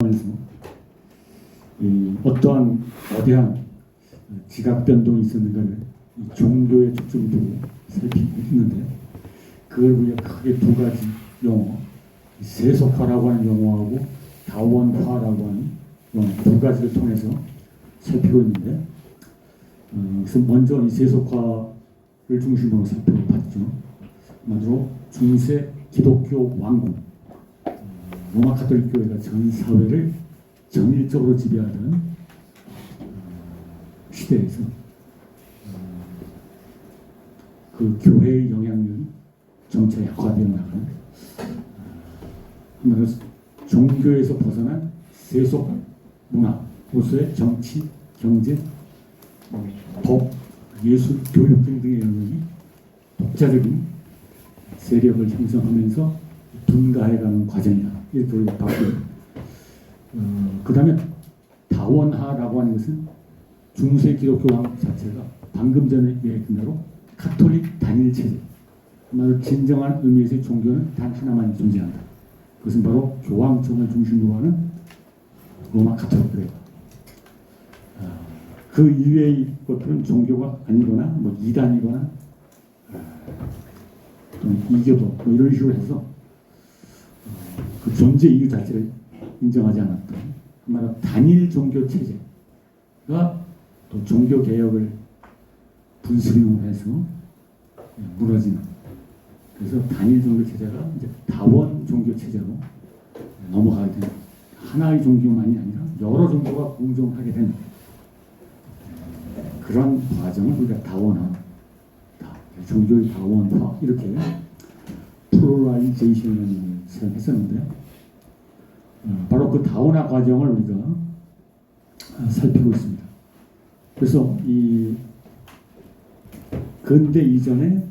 에서 어떠한 거대한 지각 변동이 있었는가를 종교의 초점으로 살피고 있는데, 그걸 우리가 크게 두 가지 용어, 세속화라고 하는 용어하고 다원화라고 하는 용어 두 가지를 통해서 살피고 있는데, 그래서 먼저 이 세속화를 중심으로 살펴봤죠. 먼저 중세 기독교 왕국, 로마 가톨릭 교회가 전 사회를 정일적으로 지배하던 시대에서 그 교회의 영향력이 점차 약화되어 나가는, 한마디로 종교에서 벗어난 세속 문화로서의 정치, 경제, 법, 예술, 교육 등등의 영역이 독자적인 세력을 형성하면서 둔가해가는 과정이다, 이렇게 우리가 봤고요. 그 다음에 다원화라고 하는 것은 중세 기독교 왕국 자체가 방금 전에 얘기했던 대로 가톨릭 단일 체제, 정말 진정한 의미에서의 종교는 단 하나만 존재한다. 그것은 바로 교황청을 중심으로 하는 로마 가톨릭 교회. 그 이외의 것들은 종교가 아니거나 뭐 이단이거나 또는 이교도 뭐 이런 식으로 해서 그 존재 이유 자체를 인정하지 않았던, 한마디로 단일 종교 체제가 또 종교 개혁을 분수령으로 해서 무너지는, 그래서 단일 종교 체제가 이제 다원 종교 체제로 넘어가게 되는, 하나의 종교만이 아니라 여러 종교가 공존하게 되는 그런 과정을 우리가 다원화, 종교의 다원화 이렇게 플로라이제이션을 사용했었는데, 바로 그 다원화 과정을 우리가 살피고 있습니다. 그래서 이 근대 이전의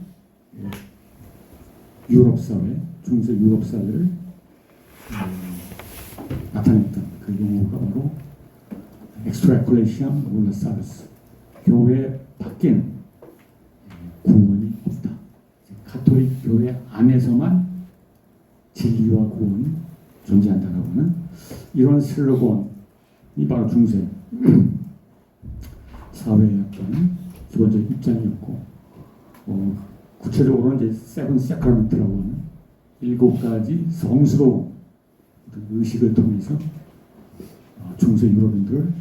유럽 사회, 중세 유럽 사회를 나타냈던 그 용어가 바로 extraculationem universalis, 교회 밖에는 구원이 없다. 가톨릭 교회 안에서만 진리와 구원이 존재한다라고 하는 이런 슬로건이 바로 중세 사회의 어떤 기본적인 입장이었고, 구체적으로는 이제 세븐 세크라멘트라고 하는 7가지 성스러운 의식을 통해서 중세 유럽인들을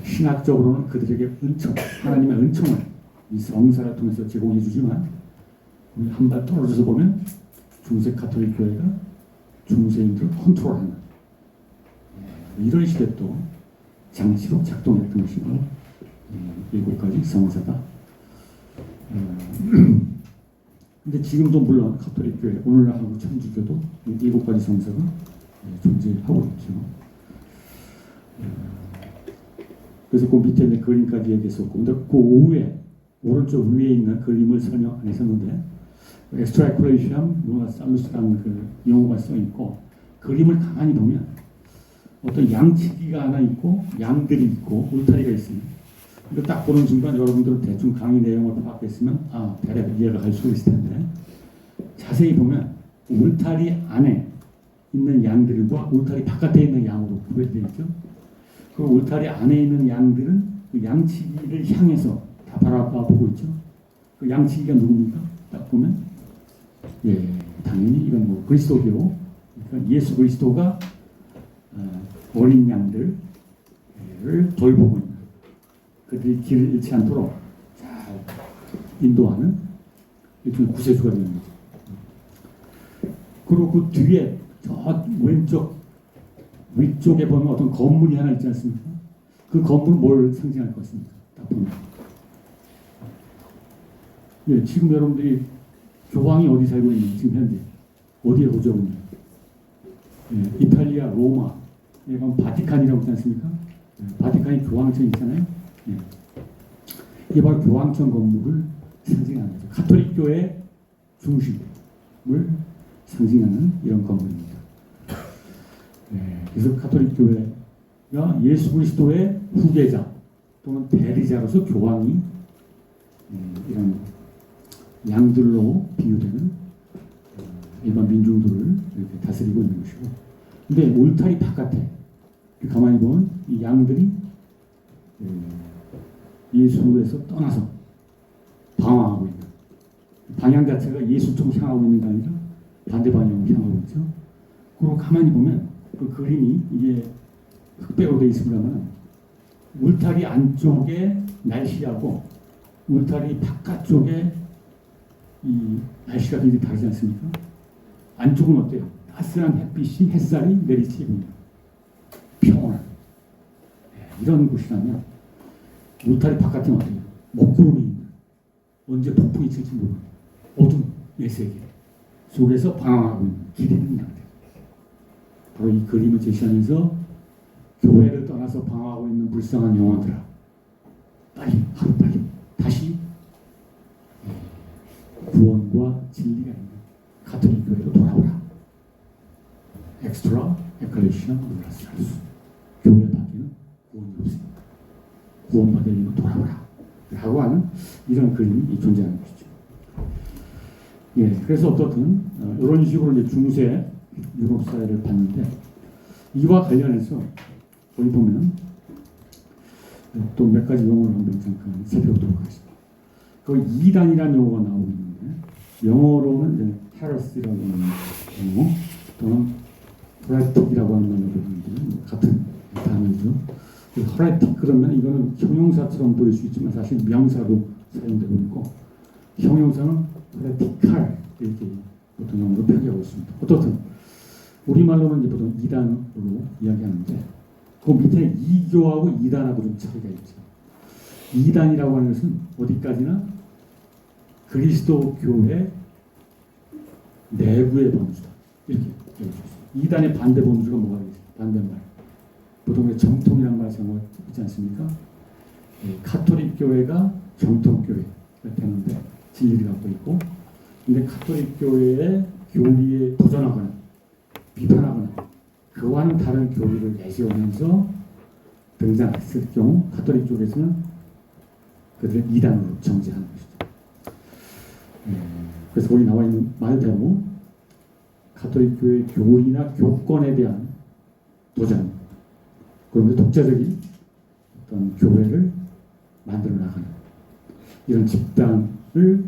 신학적으로는 그들에게 은총, 하나님의 은총을 이 성사를 통해서 제공해 주지만, 우리 한 발 떨어져서 보면 중세 가톨릭 교회가 중세인들을 컨트롤하는 이런 식의 또 장치로 작동했던 것이 바로 7가지 성사다. 근데 지금도 물론 가톨릭 교회, 오늘날 한국 천주교도 7가지 성사가 존재하고 있죠. 그래서 그 밑에 있는 그림까지 얘기했었고, 근데 그 오후에 오른쪽 위에 있는 그림을 설명 안 했었는데, extraculationem universalus라는 그 용어가 써 있고, 그림을 가만히 보면 어떤 양치기가 하나 있고 양들이 있고 울타리가 있습니다. 이거 딱 보는 순간 여러분들은 대충 강의 내용을 파악했으면 대략 이해가 갈 수 있을 텐데, 자세히 보면 울타리 안에 있는 양들과 울타리 바깥에 있는 양으로 구별되어 있죠. 그 울타리 안에 있는 양들은 그 양치기를 향해서 다 바라보고 있죠. 그 양치기가 누굽니까? 딱 보면 당연히 이건 뭐 그리스도교, 그러니까 예수 그리스도가 어린 양들을 돌보고 있는, 그들이 길을 잃지 않도록 잘 인도하는 일종의 구세주가 되는 거죠. 그리고 그 뒤에 저 왼쪽 위쪽에 보면 어떤 건물이 하나 있지 않습니까? 그 건물은 뭘 상징할 것 같습니까? 딱 보면. 지금 여러분들이 교황이 어디 살고 있는지, 지금 현재 어디에 거주하고 있는지, 이탈리아 로마, 이건 바티칸이라고 있지 않습니까? 바티칸이 교황청 있잖아요. 이게 바로 교황청 건물을 상징하는 거죠. 가톨릭 교회 중심을 상징하는 이런 건물입니다. 그래서 가톨릭 교회가 예수 그리스도의 후계자 또는 대리자로서 교황이 이런 양들로 비유되는 일반 민중들을 이렇게 다스리고 있는 것이고, 근데 울타리 바깥에 가만히 보면 이 양들이 예수에서 떠나서 방황하고 있는, 방향 자체가 예수 쪽 향하고 있는 게 아니라 반대 방향으로 향하고 있죠. 그리고 가만히 보면 그 그림이 이게 흑백으로 되어 있습니다만 울타리 안쪽에 날씨하고 울타리 바깥쪽에 이 날씨가 굉장히 다르지 않습니까? 안쪽은 어때요? 따스한 햇빛이 햇살이 내리치입니다. 평온한 이런 곳이라면 울타리 바깥은 어때요? 먹구름이 있는, 언제 폭풍이 칠지 모르는 어둠 내세계 속에서 방황하고 있는 기대는 양들. 바로 이 그림을 제시하면서 교회를 떠나서 방황하고 있는 불쌍한 영혼들아, 빨리 하루빨리 다시 구원과 진리가 있는 가톨릭 교회로 돌아오라. 엑스트라 에클레시아 놀라스라스. 교회 밖에는 구원이 없습니다. 구원받을 일로 돌아오라 라고 하는 이런 그림이 존재하는 것이죠. 예, 그래서 어떻든 이런 식으로 이제 중세 유럽 사회를 봤는데, 이와 관련해서 거기 보면 또 몇 가지 용어를 한번 잠깐 살펴보도록 하겠습니다. 그 이단이라는 용어가 나오고 있는데, 영어로는 헤레스라고 하는 용어 또는 헤레틱이라고 하는 말로 부르는데 같은 단어이죠. 헤레틱 그러면 이거는 형용사처럼 보일 수 있지만 사실 명사로 사용되고 있고, 형용사는 헤레티칼 이렇게 보통 영어로 표기하고 있습니다. 어떻든 우리말로는 이제 보통 이단으로 이야기하는데, 그 밑에 이교하고 이단하고 좀 차이가 있죠. 이단이라고 하는 것은 어디까지나 그리스도 교회 내부의 범주다, 이렇게 얘기했습니다. 이단의 반대 범주가 뭐가 있어요? 반대말. 보통 정통이라는 말 사용하지 않습니까? 카톨릭 교회가 정통 교회가 되는데 진리를 갖고 있고, 근데 카톨릭 교회의 교리에 도전하거나 비판하거나 그와는 다른 교리를 내세우면서 등장했을 경우 카톨릭 쪽에서는 그들을 이단으로 정죄하는 것이죠. 그래서 거기 나와 있는 말대로 카톨릭 교회 교리나 교권에 대한 도전, 그러면서 독자적인 어떤 교회를 만들어 나가는 이런 집단을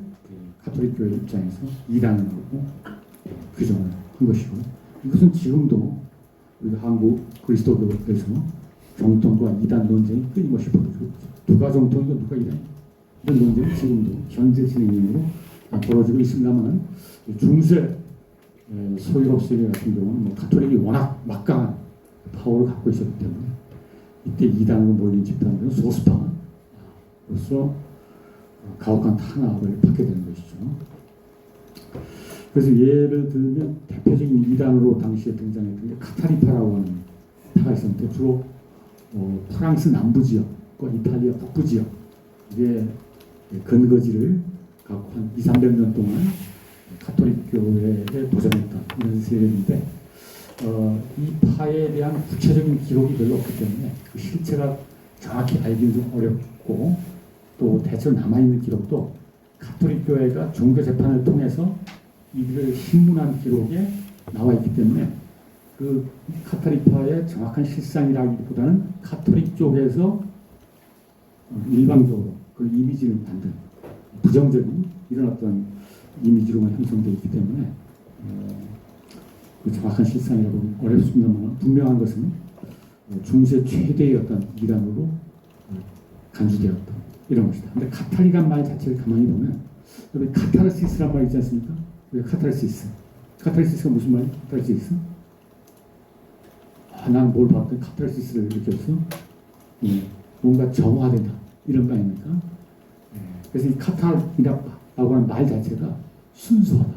카톨릭 교회 입장에서 이단으로 규정을 한 것이고, 이것은 지금도 우리가 한국 그리스도교에서 정통과 이단 논쟁이 끊임없이 벌어지고 있죠. 누가 정통이고 누가 이단이고 이런 논쟁이 지금도 현재 진행형으로 벌어지고 있습니다만, 중세 소유럽 세계 같은 경우는 뭐 가톨릭이 워낙 막강한 파워를 갖고 있었기 때문에 이때 이단으로 몰린 집단들은 소스파로서 가혹한 탄압을 받게 되는 것이죠. 그래서 예를 들면 대표적인 이단으로 당시에 등장했던 게 카타리파라고 하는 파가 있었는데, 주로 프랑스 남부 지역과 이탈리아 북부 지역 이게 근거지를 갖고 한 200~300년 동안 가톨릭 교회에 도전했던 이런 세력인데, 이 파에 대한 구체적인 기록이 별로 없기 때문에 그 실체가 정확히 알기는 좀 어렵고, 또 대체로 남아있는 기록도 가톨릭 교회가 종교 재판을 통해서 이들을 신문한 기록에 나와 있기 때문에 그 카타리파의 정확한 실상이라기보다는 가톨릭 쪽에서 일방적으로 그 이미지를 만든 부정적인 이런 어떤 이미지로만 형성되어 있기 때문에 그 정확한 실상이라고 어렵습니다만, 분명한 것은 중세 최대의 어떤 이단으로 간주되었다, 이런 것이다. 근데 카탈이란 말 자체를 가만히 보면 여기 카타르시스란 말 있지 않습니까? 왜 카타르시스? 카타르시스가 무슨 말이야? 카타르시스? 난 뭘 봤더니 카타르시스를 느꼈어? 뭔가 정화된다, 이런 거 아닙니까? 그래서 이 카타르라고 하는 말 자체가 순수하다,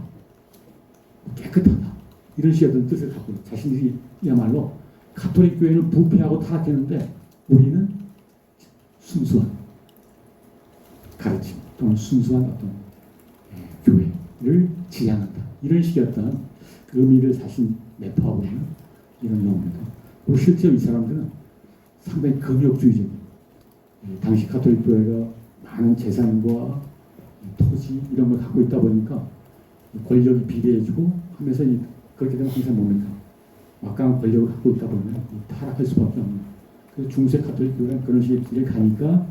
깨끗하다, 이런 식의 어떤 뜻을 갖고 자신들이야말로 가톨릭 교회는 부패하고 타락했는데 우리는 순수한 가르침 또는 순수한 어떤 교회를 지향한다, 이런 식의 어떤 의미를 자신 내포하고 있는 이런 용어입니다. 그리고 실제로 이 사람들은 상당히 금욕주의적인, 당시 가톨릭 교회가 많은 재산과 토지 이런 걸 갖고 있다 보니까 권력이 비대해지고 하면서 그렇게 되면 항상 뭡니까? 막강한 권력을 갖고 있다 보면 타락할 수밖에 없는 그 중세 가톨릭 교회는 그런 식의 길에 가니까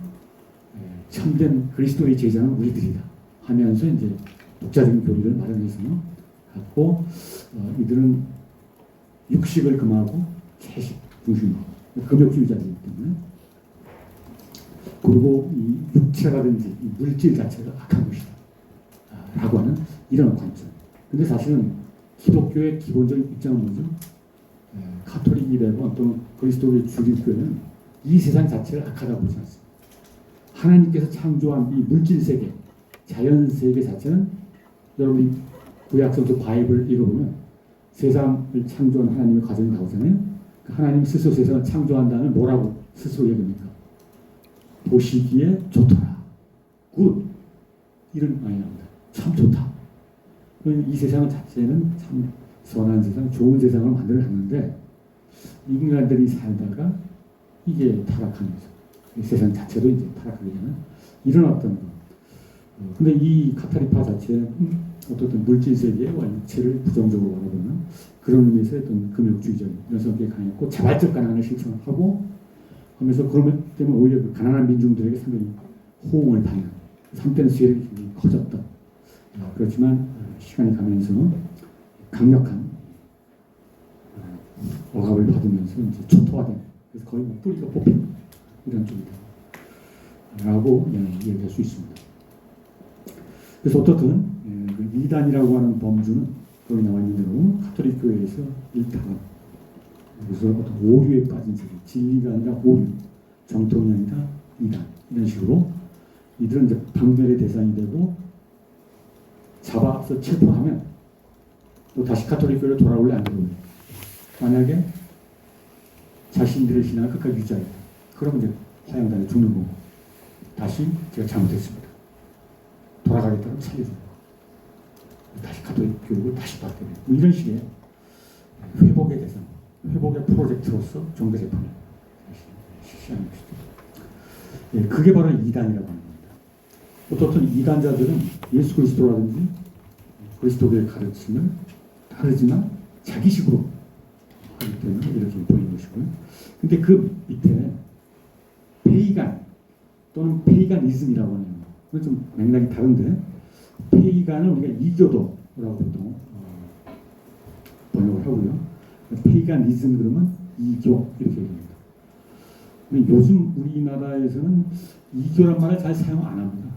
참된 그리스도의 제자는 우리들이다 하면서 이제 독자적인 교리를 마련해서 갖고 이들은 육식을 금하고 채식 중심으로 금욕주의자이기 때문에 그리고 이 육체라든지 이 물질 자체가 악한 것이다 라고 하는 이런 관점. 근데 사실은 기독교의 기본적인 입장은 뭐죠? 가톨릭이라고 또는 그리스도의 주립교회는 이 세상 자체를 악하다고 보지 않습니다. 하나님께서 창조한 이 물질 세계, 자연 세계 자체는 여러분이 구약성서 바이블을 읽어보면 세상을 창조한 하나님의 과정이 나오잖아요. 하나님 스스로 세상을 창조한 다음에 뭐라고 스스로 얘기합니까? 보시기에 좋더라. 굿. 이런 말이 나옵니다. 참 좋다. 이 세상 자체는 참 선한 세상, 좋은 세상을 만들어놨는데 인간들이 살다가 이게 타락하면서 세상 자체도 이제 타락하게 되는 이런 어떤 근데 이 카타리파 자체는 어떤 물질 세계와 육체를 부정적으로 바라보는 그런 의미에서 어떤 금욕주의적인 이런 성격이 강했고 자발적 가난을 실천하고 하면서 그러면 때문에 오히려 그 가난한 민중들에게 상당히 호응을 받는 삼대는 수혜력이 굉장히 커졌던 그렇지만 시간이 가면서 강력한 억압을 받으면서 이제 초토화된 그래서 거의 뭐 뿌리가 뽑힌 이런 쪽이다라고 얘기할 수 있습니다. 그래서 어떻든 그 이단이라고 하는 범주는 거기 나와 있는 대로 가톨릭 교회에서 일탈한 그래서 어떤 오류에 빠진 세계 진리가 아니라 오류 정통이 아니라 이단 이런 식으로 이들은 이제 박멸의 대상이 되고 잡아서 체포하면 또 다시 가톨릭 교회로 돌아올래 안 돌아올래 만약에 자신들의 신앙을 끝까지 유지하겠다 그러면 이제 화양단에 죽는 거고 다시 제가 잘못했습니다 돌아가겠다고 살려주는 거 다시 가톨릭 교육을 다시 받게 돼요 뭐 이런 식의 회복의 대상 회복의 프로젝트로서 종교 재판을 실시하는 것이죠. 예, 그게 바로 이단이라고 하는 겁니다. 어떤 이단자들은 예수 그리스도라든지 그리스도의 가르침을 다르지만 자기식으로 하기 때문에 이렇게 보이는 것이고요. 근데 그 밑에 페이간 또는 페이간이즘이라고 하는 그건 좀 맥락이 다른데 페이간은 우리가 이교도라고 보통 번역을 하고요. 페이간이즘 그러면 이교 이렇게 얘기합니다. 근데 요즘 우리나라에서는 이교란 말을 잘 사용 안 합니다.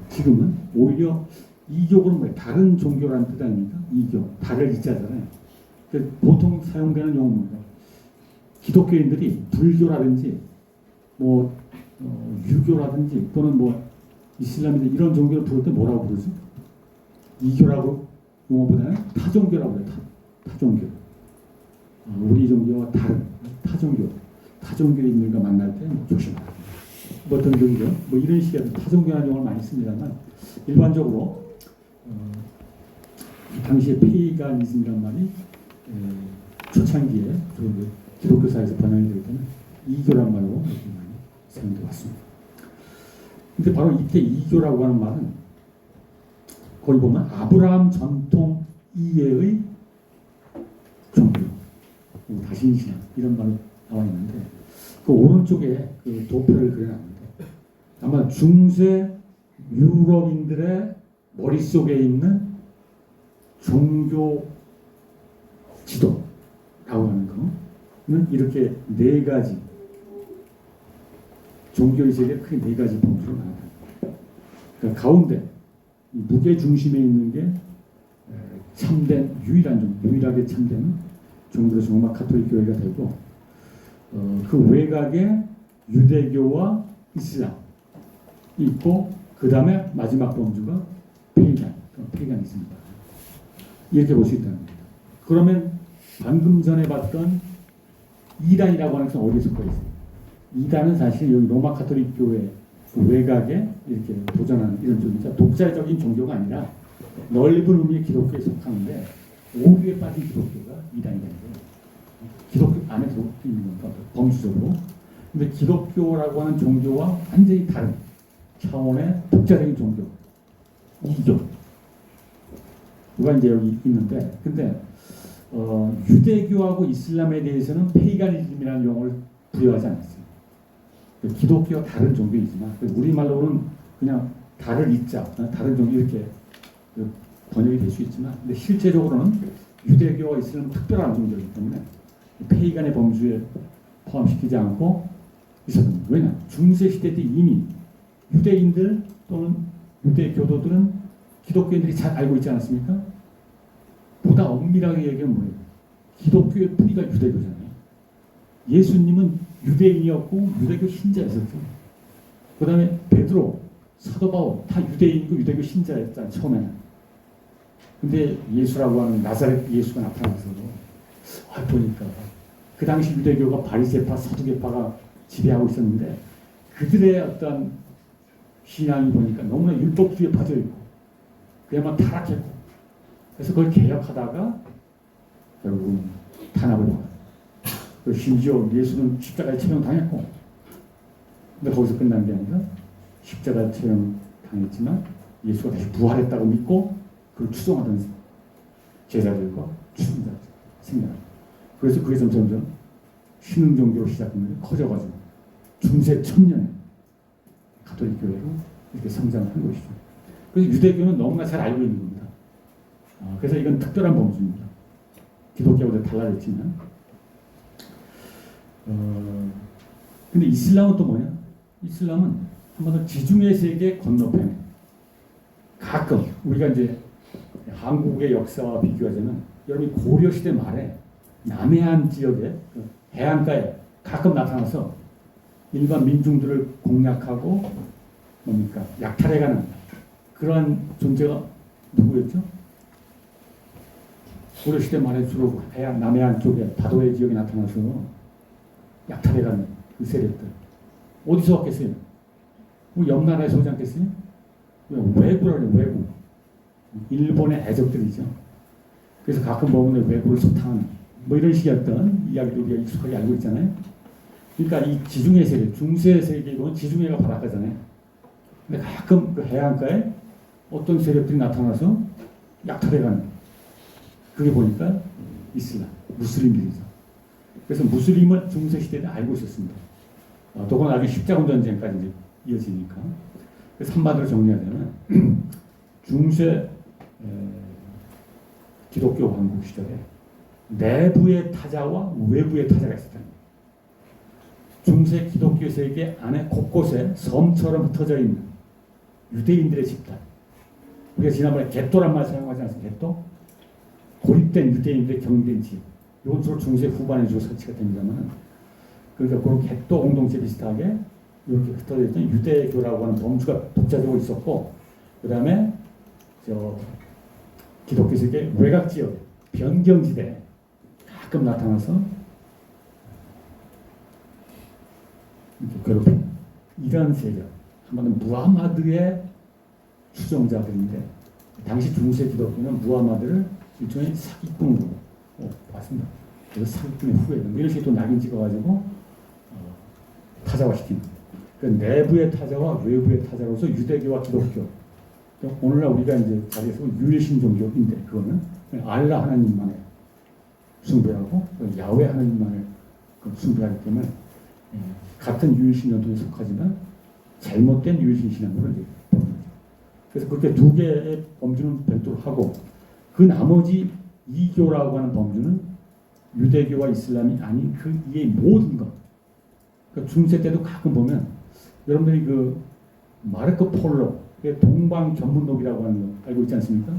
지금은 오히려 이교는 뭐예요? 다른 종교라는 뜻 아닙니까? 이교, 다를 이자잖아요. 보통 사용되는 용어입니다. 기독교인들이 불교라든지 뭐 유교라든지 또는 뭐 이슬람이든 이런 종교를 부를 때 뭐라고 부르죠? 이교라고 용어보다는 타종교라고 해요. 타종교. 우리 종교와 다른 타종교인들과 만날 때 조심하라. 뭐 어떤 종교, 뭐 이런 식의 타종교라는 용어를 많이 씁니다만 일반적으로 당시에 페이간이즘이란 말이 초창기에 기독교사에서 번역이 될 때는 이교란 말로 이렇게 많이 사용되어 왔습니다. 근데 바로 이때 이교라고 하는 말은 거기 보면 아브라함 전통 이외의 종교, 다신신앙 이런 말로 나와 있는데 그 오른쪽에 그 도표를 그려놨는데 아마 중세 유럽인들의 머릿속에 있는 종교 지도라고 하는 거는 이렇게 네 가지 종교의 세계 크게 네 가지 범주로 나눠요. 그러니까 가운데 무게 중심에 있는 게 참된 유일한 종교, 유일하게 참된 종교로 로마 가톨릭 교회가 되고 그 외곽에 유대교와 이슬람이 있고 그 다음에 마지막 범주가 페이간이즘이다. 이렇게 볼 수 있다는 겁니다. 그러면 방금 전에 봤던 이단이라고 하는 것은 어디에 속해 있어요? 이단은 사실 여기 로마 가톨릭 교회 외곽에 이렇게 도전하는 이런 좀 독자적인 종교가 아니라 넓은 의미의 기독교에 속하는데 오류에 빠진 기독교가 이단이라는 거예요. 기독교 안에 들어있는 건가 범주적으로. 근데 기독교라고 하는 종교와 완전히 다른 차원의 독자적인 종교 이교 가 이제 여기 있는데 근데 유대교하고 이슬람에 대해서는 페이가니즘이라는 용어를 부여하지 않았어요. 기독교와 다른 종교이지만 우리말로는 그냥 다른 이자, 다른 종교 이렇게 번역이 될 수 있지만, 근데 실제적으로는 유대교와 이슬람은 특별한 종교이기 때문에 페이간의 범주에 포함시키지 않고 있었던 거예요. 왜냐? 중세 시대 때 이미 유대인들 또는 유대 교도들은 기독교인들이 잘 알고 있지 않았습니까? 보다 엄밀하게 얘기하면 뭐예요? 기독교의 뿌리가 유대교잖아요. 예수님은 유대인이었고 유대교 신자였었죠. 그 다음에 베드로, 사도 바울 다 유대인이고 유대교 신자였잖아요. 처음에는. 근데 예수라고 하는 나사렛 예수가 나타나서 보니까 그 당시 유대교가 바리새파, 사두개파가 지배하고 있었는데 그들의 어떤 신앙이 보니까 너무나 율법주의에 빠져있고 그야말로 타락했고, 그래서 그걸 개혁하다가 결국은 탄압을 받아요. 심지어 예수는 십자가에 처형당했고, 근데 거기서 끝난 게 아니라 십자가에 처형당했지만 예수가 다시 부활했다고 믿고 그걸 추종하던 제자들과 추종자들 생겨나요. 그래서 그게 점점 신흥 종교로 시작했는데 커져가지고 중세 1000년에 가톨릭 교회로 이렇게 성장한 것이죠. 그래서 유대교는 너무나 잘 알고 있는 겁니다. 그래서 이건 특별한 범주입니다. 기독교하고 달라졌지만. 근데 이슬람은 또 뭐냐? 이슬람은 한마디로 지중해 세계 건너편에 가끔 우리가 이제 한국의 역사와 비교하자면 여러분이 고려 시대 말에 남해안 지역에 해안가에 가끔 나타나서 일반 민중들을 공략하고 뭡니까? 약탈해가는 그러한 존재가 누구였죠? 고려 시대 말에 주로 해안 남해안 쪽에 바도의 지역에 나타나서 약탈해가는 그 세력들 어디서 왔겠어요? 뭐 옆 나라에서 오지 않겠어요? 왜구라고 해요. 왜구. 일본의 해적들이죠. 그래서 가끔 보면 왜구를 소탕하는 뭐 이런 식의 어떤 이야기도 우리가 익숙하게 알고 있잖아요. 그러니까 이 지중해 세계, 중세 세계는 지중해가 바닷가잖아요. 근데 가끔 그 해안가에 어떤 세력들이 나타나서 약탈해가는, 그게 보니까 이슬람, 무슬림들이죠. 그래서 무슬림을 중세 시대에 알고 있었습니다. 더구나 나중에 십자군 전쟁까지 이제 이어지니까. 그래서 한마디로 정리하자면 중세 기독교 왕국 시절에 내부의 타자와 외부의 타자가 있었다. 중세 기독교 세계 안에 곳곳에 섬처럼 흩어져 있는 유대인들의 집단. 우리가 지난번에 겟토란 말 사용하지 않습니까? 겟토? 고립된 유대인들의 경된 지역. 이건 주로 중세 후반에 주로 설치가 됩니다만, 그러니까 그런 겟토 공동체 비슷하게 이렇게 흩어져 있던 유대교라고 하는 범주가 독자적으로 있었고, 그 다음에 기독교 세계 외곽 지역, 변경지대 가끔 나타나서 괴롭히는 이런 세력, 한마디로 무하마드의 추종자들인데, 당시 중세 기독교는 무하마드를 일종의 사기꾼으로 봤습니다. 그래서 사기꾼의 후예들 이런 식으로 또 낙인 찍어가지고 타자화시키는, 그러니까 내부의 타자와 외부의 타자로서 유대교와 기독교, 오늘날 우리가 이제 자리에서 유일신 종교인데, 그거는 알라 하나님만의 숭배하고 야훼 하나님만의 숭배하기 때문에 같은 유일신 전통에 속하지만 잘못된 유일신 신앙으로 이제 보는 거죠. 그래서 그렇게 두 개의 범주는 별도로 하고, 그 나머지 이교라고 하는 범주는 유대교와 이슬람이 아닌 그 이의 모든 것. 그러니까 중세 때도 가끔 보면 여러분들이 그 마르코 폴로 동방 전문록이라고 하는 거 알고 있지 않습니까?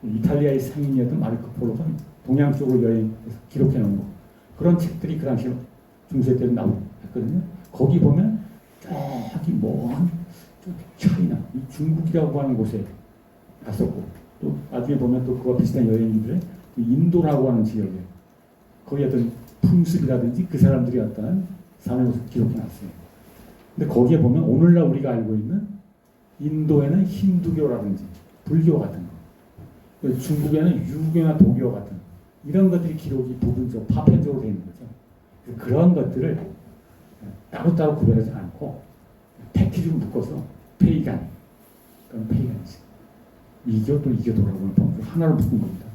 이탈리아의 상인이었던 마르코 폴로가 동양 쪽으로 여행해서 기록해 놓은 거, 그런 책들이 그 당시 중세 때도 나오고 했거든요. 거기 보면 저기 먼 차이나 이 중국이라고 하는 곳에 갔었고, 또 나중에 보면 또 그와 비슷한 여행인들의 인도라고 하는 지역에 거기 어떤 풍습이라든지 그 사람들이 어떤 삶의 모습 기록해 놨어요. 근데 거기에 보면 오늘날 우리가 알고 있는 인도에는 힌두교라든지 불교 같은 거, 중국에는 유교나 도교 같은 이런 것들이 기록이 부분적으로 파편적으로 되어 있는 거죠. 그런 것들을 따로따로 구별하지 않고 패키지로 묶어서 페이간, 그런 페이간이지. 이교 또 이교도라고 하는 범주 하나로 묶은 겁니다.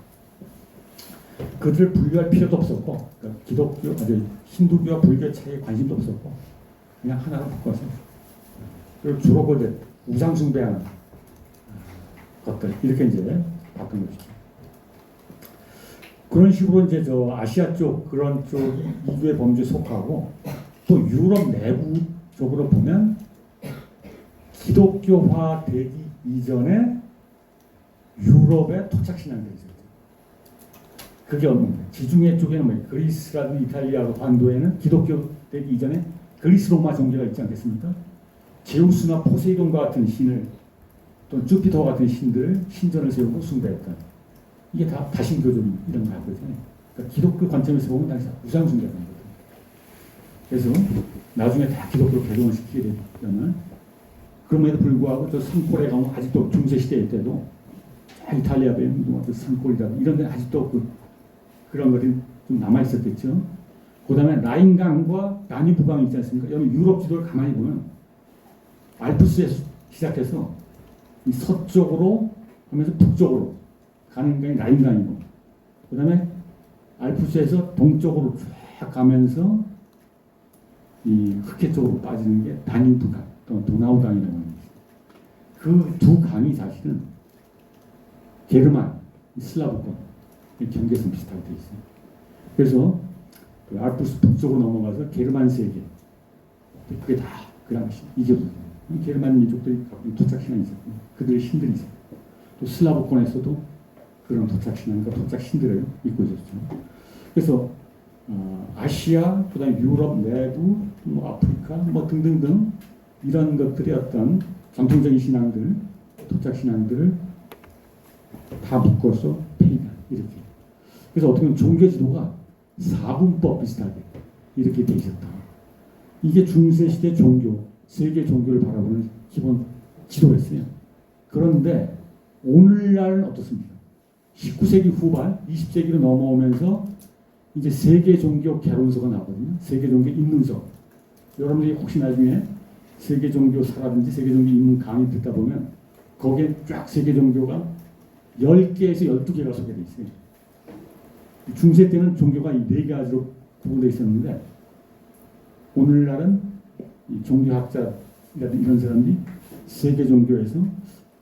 그들을 분류할 필요도 없었고, 그러니까 기독교, 힌두교와 불교 차이에 관심도 없었고, 그냥 하나로 바꿔서 그리고 주로 그 우상 숭배하는 것들 이렇게 이제 바꾼 것이죠. 그런 식으로 이제 저 아시아 쪽 그런 쪽 이주의 범주에 속하고 또 유럽 내부적으로 보면 기독교화 되기 이전에 유럽의 토착 신앙들이 있었죠. 그게 없는데 지중해 쪽에는 뭐 그리스라든지 이탈리아 반도에는 기독교 되기 이전에 그리스 로마 종교가 있지 않겠습니까? 제우스나 포세이돈과 같은 신을 또 주피터와 같은 신들을 신전을 세우고 숭배했던 이게 다 다신교적인 이런 거거든요. 그러니까 기독교 관점에서 보면 당시 우상 숭배하는 거거든요. 그래서 나중에 다 기독교로 개종을 시키게 되면 그럼에도 불구하고 저 산골에 가면 아직도 중세 시대 때도 이탈리아 배경 산골이다 이런 데 아직도 그런 것이 좀 남아 있었겠죠. 그다음에 라인강과 다뉴브강이 있지 않습니까? 여기 유럽 지도를 가만히 보면 알프스에서 시작해서 이 서쪽으로 하면서 북쪽으로 가는 강이 라인강이고, 그다음에 알프스에서 동쪽으로 쫙 가면서 이 흑해 쪽으로 빠지는 게 다뉴브강, 또 도나우강이라고 하는 거죠. 그 두 강이 사실은 게르만, 슬라브권 경계선 비슷하게 돼 있어요. 그래서 그 알프스 북쪽으로 넘어가서 게르만 세계, 그게 다 그 당시 이겨버려요. 게르만 민족들이 갖고 도착 신앙이 있었고, 그들의 신들이 있었고, 또 슬라브권에서도 그런 도착 신앙과 도착 신들을 믿고 있었죠. 그래서 아시아, 그다음에 유럽 내부, 뭐 아프리카, 뭐 등등등 이런 것들의 어떤 전통적인 신앙들, 도착 신앙들을 다 묶어서 페이간 이렇게. 그래서 어떻게 보면 종교 지도가 사분법 비슷하게 이렇게 돼 있었다. 이게 중세 시대 종교, 세계 종교를 바라보는 기본 지도였어요. 그런데 오늘날은 어떻습니까? 19세기 후반, 20세기로 넘어오면서 이제 세계 종교 개론서가 나오거든요. 세계 종교 입문서. 여러분들이 혹시 나중에 세계 종교사라든지 세계 종교 입문 강의 듣다 보면 거기에 쫙 세계 종교가 10개에서 12개가 소개되어 있어요. 중세 때는 종교가 이 4가지로 구분되어 있었는데 오늘날은 이 종교학자 이런 사람들이 세계 종교에서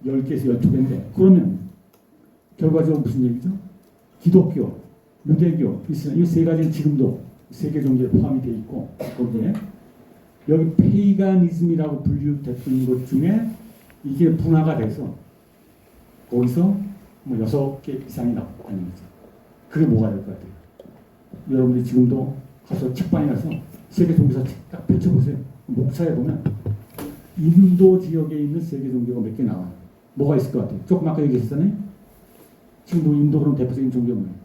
10개에서 12개인데 그러면 결과적으로 무슨 얘기죠? 기독교, 유대교, 이슬람 이 3가지는 지금도 세계 종교에 포함이 되어 있고 거기에 여기 페이가니즘이라고 분류됐던 것 중에 이게 분화가 돼서 거기서 뭐 6개 이상이 나오는 거죠. 그게 뭐가 될 것 같아요? 여러분들이 지금도 가서 책방에 가서 세계 종교사 책 딱 펼쳐보세요. 목차에 보면 인도 지역에 있는 세계 종교가 몇 개 나와요. 뭐가 있을 것 같아요? 조금 아까 얘기했잖아요. 지금도 인도 그럼 대표적인 종교가 뭐예요?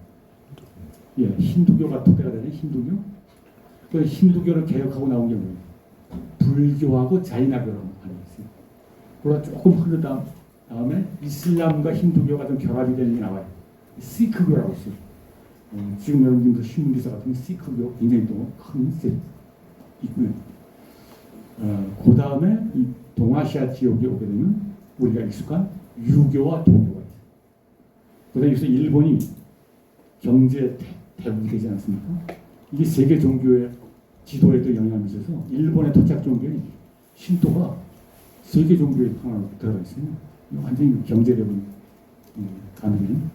예, 힌두교가 토대가 되는 힌두교. 그 힌두교를 개혁하고 나온 게 뭐예요? 불교하고 자이나교라고 하는 거예요. 그러다 조금 흐르다 다음에 이슬람과 힌두교가 좀 결합이 되는 게 나와요. 시크교라고 있어요. 지금 여러분들 신문 기사 같은 시크교 굉장히 또큰 있고요. 그 다음에 이 동아시아 지역에 오게 되면 우리가 익숙한 유교와 도교가 있어요. 그 다음에 여기서 일본이 경제 대국이 되지 않습니까? 이게 세계 종교의 지도에도 영향을 미쳐서 일본의 토착 종교인 신토가 세계 종교의 하나로 들어가 있어요. 완전히 경제력은 가능한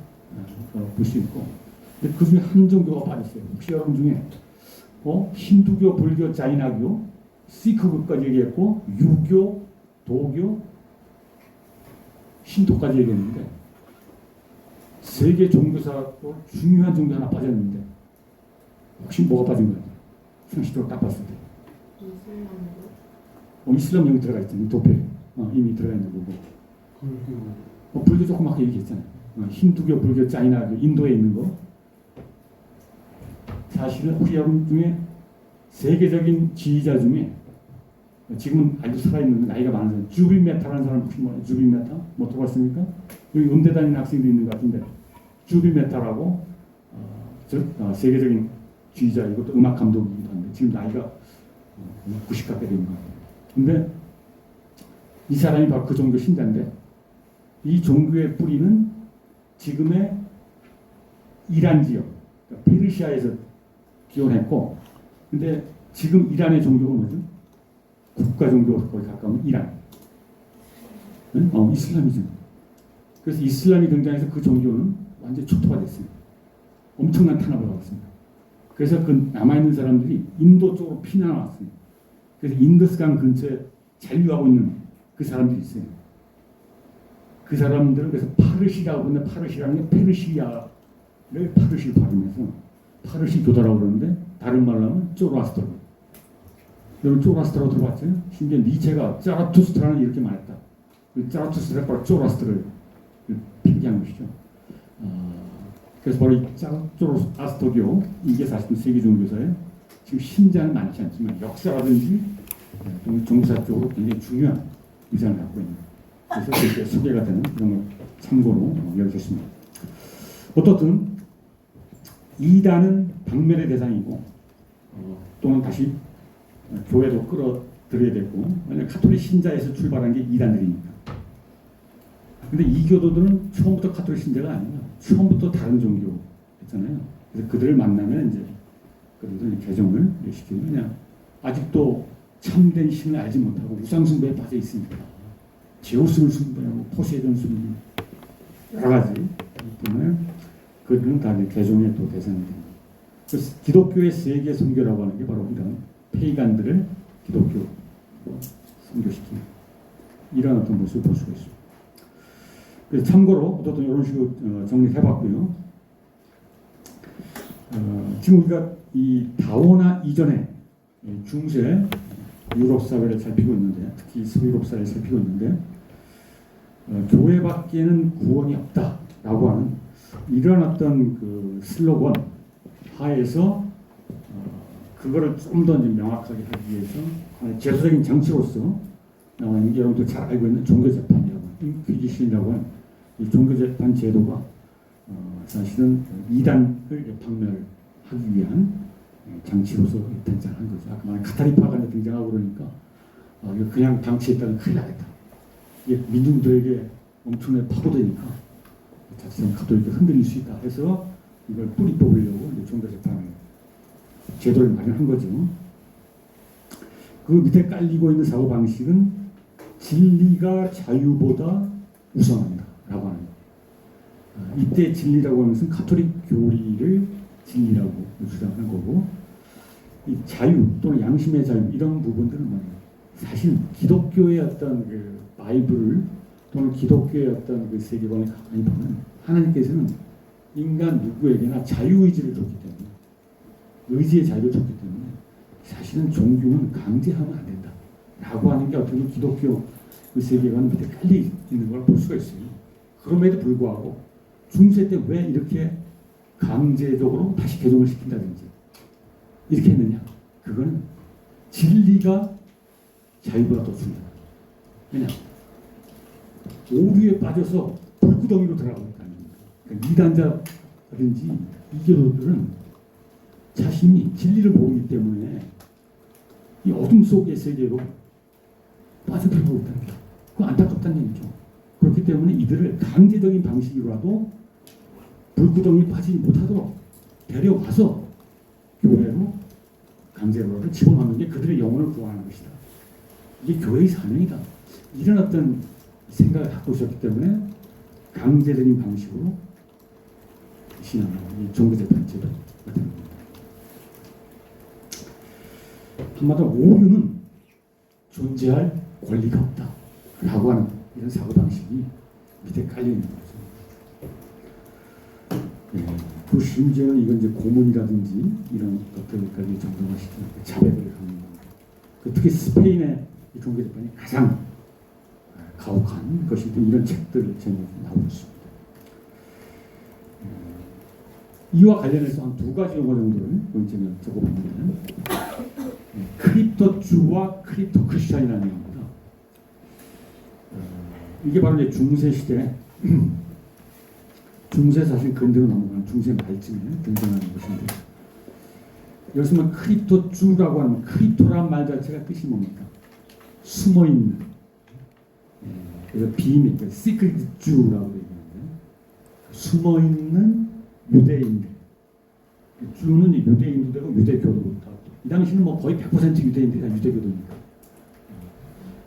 볼 수 있고, 근데 그 중에 한 종교가 빠졌어요. 혹시 여러분 중에 힌두교, 불교, 자이나교, 시크교까지 얘기했고 유교, 도교, 신토까지 얘기했는데 세계 종교사로 중요한 종교 하나 빠졌는데 혹시 뭐가 빠진 거예요? 상식적으로 딱 봤을 때 이슬람 여기 들어가 있잖아요. 도표 이미 들어가 있는 거고 불교 조금 아까 얘기했잖아요. 힌두교, 불교, 자이나교, 인도에 있는 거 사실은 우리 여러분 중에 세계적인 지휘자 중에 지금은 아주 살아있는 나이가 많은 사람 주빌 메타라는 사람 혹시 뭐예요? 주빌 메타? 뭐 들어봤습니까? 여기 음대 다니는 학생도 있는 것 같은데 주빌 메타라고 세계적인 지휘자 이것도 음악 감독이기도 한데 지금 나이가 90 가까이 되는 것 같아요. 근데 이 사람이 바로 그 종교 신자인데 이 종교의 뿌리는 지금의 이란 지역 그러니까 페르시아에서 기원했고, 근데 지금 이란의 종교가 뭐죠? 국가 종교가 거의 가까운 이란. 이슬람이즘. 그래서 이슬람이 등장해서 그 종교는 완전히 초토화됐어요. 엄청난 탄압을 받았습니다. 그래서 그 남아있는 사람들이 인도 쪽으로 피난왔어요. 그래서 인더스강 근처에 잔류하고 있는 그 사람들이 있어요. 그 사람들은 그래서 파르시라고 그러는데 파르시라는 게 페르시아를 파르시 발음해서 파르시 교다라고 그러는데 다른 말로 하면 쪼로아스터로. 여러분 쪼로아스터라고 들어봤죠? 심지어 니체가 짜라투스트라는 이렇게 말했다. 그 짜라투스트라가 바로 쪼로아스터를 핑계한 것이죠. 그래서 바로 이 쪼로아스터교 이게 사실은 세계 종교사에 지금 신자는 많지 않지만 역사라든지 정사 쪽으로 굉장히 중요한 위상을 갖고 있는 그래서 그렇게 소개가 되는 그런 걸 참고로 여기셨습니다. 어떻든 이단은 박멸의 대상이고 또는 다시 교회도 끌어들여야 되고 만약 카톨릭 신자에서 출발한 게 이단들이니까. 근데 이 교도들은 처음부터 카톨릭 신자가 아니라 처음부터 다른 종교였잖아요. 그래서 그들을 만나면 이제 그들은 개종을 시키고 그냥 아직도 참된 신을 알지 못하고 우상숭배에 빠져 있으니까 제우스를 숭배하고 포세이돈 숭배 여러 가지 때문에 그들은 다 개종의 또 대상이 됩니다. 그래서 기독교의 세계 선교라고 하는 게 바로 이런 페이간들을 기독교로 선교시키는 이런 어떤 모습을 볼 수가 있습니다. 그래서 참고로 어떤 이런 식으로 정리해봤고요. 지금 우리가 이 다원화 이전에 중세 유럽 사회를 살피고 있는데 특히 서유럽 사회를 살피고 있는데 교회밖에는 구원이 없다라고 하는 이런 어떤 그 슬로건 하에서 그거를 좀 더 명확하게 하기 위해서 제도적인 장치로서 나와 있는 게 여러분도 잘 알고 있는 종교재판이라고 하는 인퀴지션이라고 하는 이 종교재판 제도가 사실은 이단을 박멸하기 위한 장치로서 등장한 거죠. 아까 말한 카타리파가 등장하고 그러니까 이거 그냥 방치했다면 큰일 나겠다. 이게 민중들에게 엄청나게 파고되니까 자칫하면 카톨릭이 흔들릴 수 있다 해서 이걸 뿌리 뽑으려고 종교재판을 제도를 마련한 거죠. 그 밑에 깔리고 있는 사고방식은 진리가 자유보다 우선합니다. 라고 하는 거예요. 이때 진리라고 하는 것은 카톨릭 교리를 진리라고 주장하는 거고 이 자유 또는 양심의 자유 이런 부분들은 뭐예요? 사실 기독교의 어떤 그 바이블을 또는 기독교의 어떤 그 세계관을 가만히 보면 하나님께서는 인간 누구에게나 자유의지를 줬기 때문에 의지의 자유를 줬기 때문에 사실은 종교는 강제하면 안 된다 라고 하는 게 어떤 기독교 그 세계관 밑에 깔려 있는 걸 볼 수가 있어요. 그럼에도 불구하고 중세 때 왜 이렇게 강제적으로 다시 개종을 시킨다든지 이렇게 했느냐? 그거는 진리가 자유보다 더 중요하다. 왜냐? 오류에 빠져서 불구덩이로 들어가니까 그러니까 이단자라든지 이교도들은 자신이 진리를 모르기 때문에 이 어둠 속의 세계로 빠져들어가고 있다는 게 그거 안타깝다는 얘기죠. 그렇기 때문에 이들을 강제적인 방식으로라도 불구덩이에 빠지지 못하도록 데려와서 교회로 강제로라도 집어넣는 게 그들의 영혼을 구하는 것이다. 이게 교회의 사명이다. 이런 어떤 생각을 갖고 있었기 때문에 강제적인 방식으로 신앙을 종교재판 제도가 되는 겁니다. 한마디로 오류는 존재할 권리가 없다 라고 하는 이런 사고방식이 밑에 깔려있는 거죠. 그 심지어는 이건 이제 고문이라든지 이런 것들까지 정당화시키는 자백을 하는 겁니다. 특히 스페인의 종교재판이 가장 가혹한 것이 이런 책들 제목이 나오고 있습니다. 이와 관련해서 한 두 가지 용어 정도를 본체는 적어봤는데 크립토주와 크립토 크리스찬이라는 겁니다. 이게 바로 이제 중세 시대 중세 사실 근대로 넘어가는 중세 말쯤에 등장하는 것인데 여기서 크립토주라고 하는 크립토란 말 자체가 뜻이 뭡니까? 숨어있는 그래서 비밀, 시크릿 주라고 얘기하는데 숨어있는 유대인들 주는 유대인도 되고 유대교도 되고 이 당시는 뭐 거의 100% 유대인들이 다 유대교도니까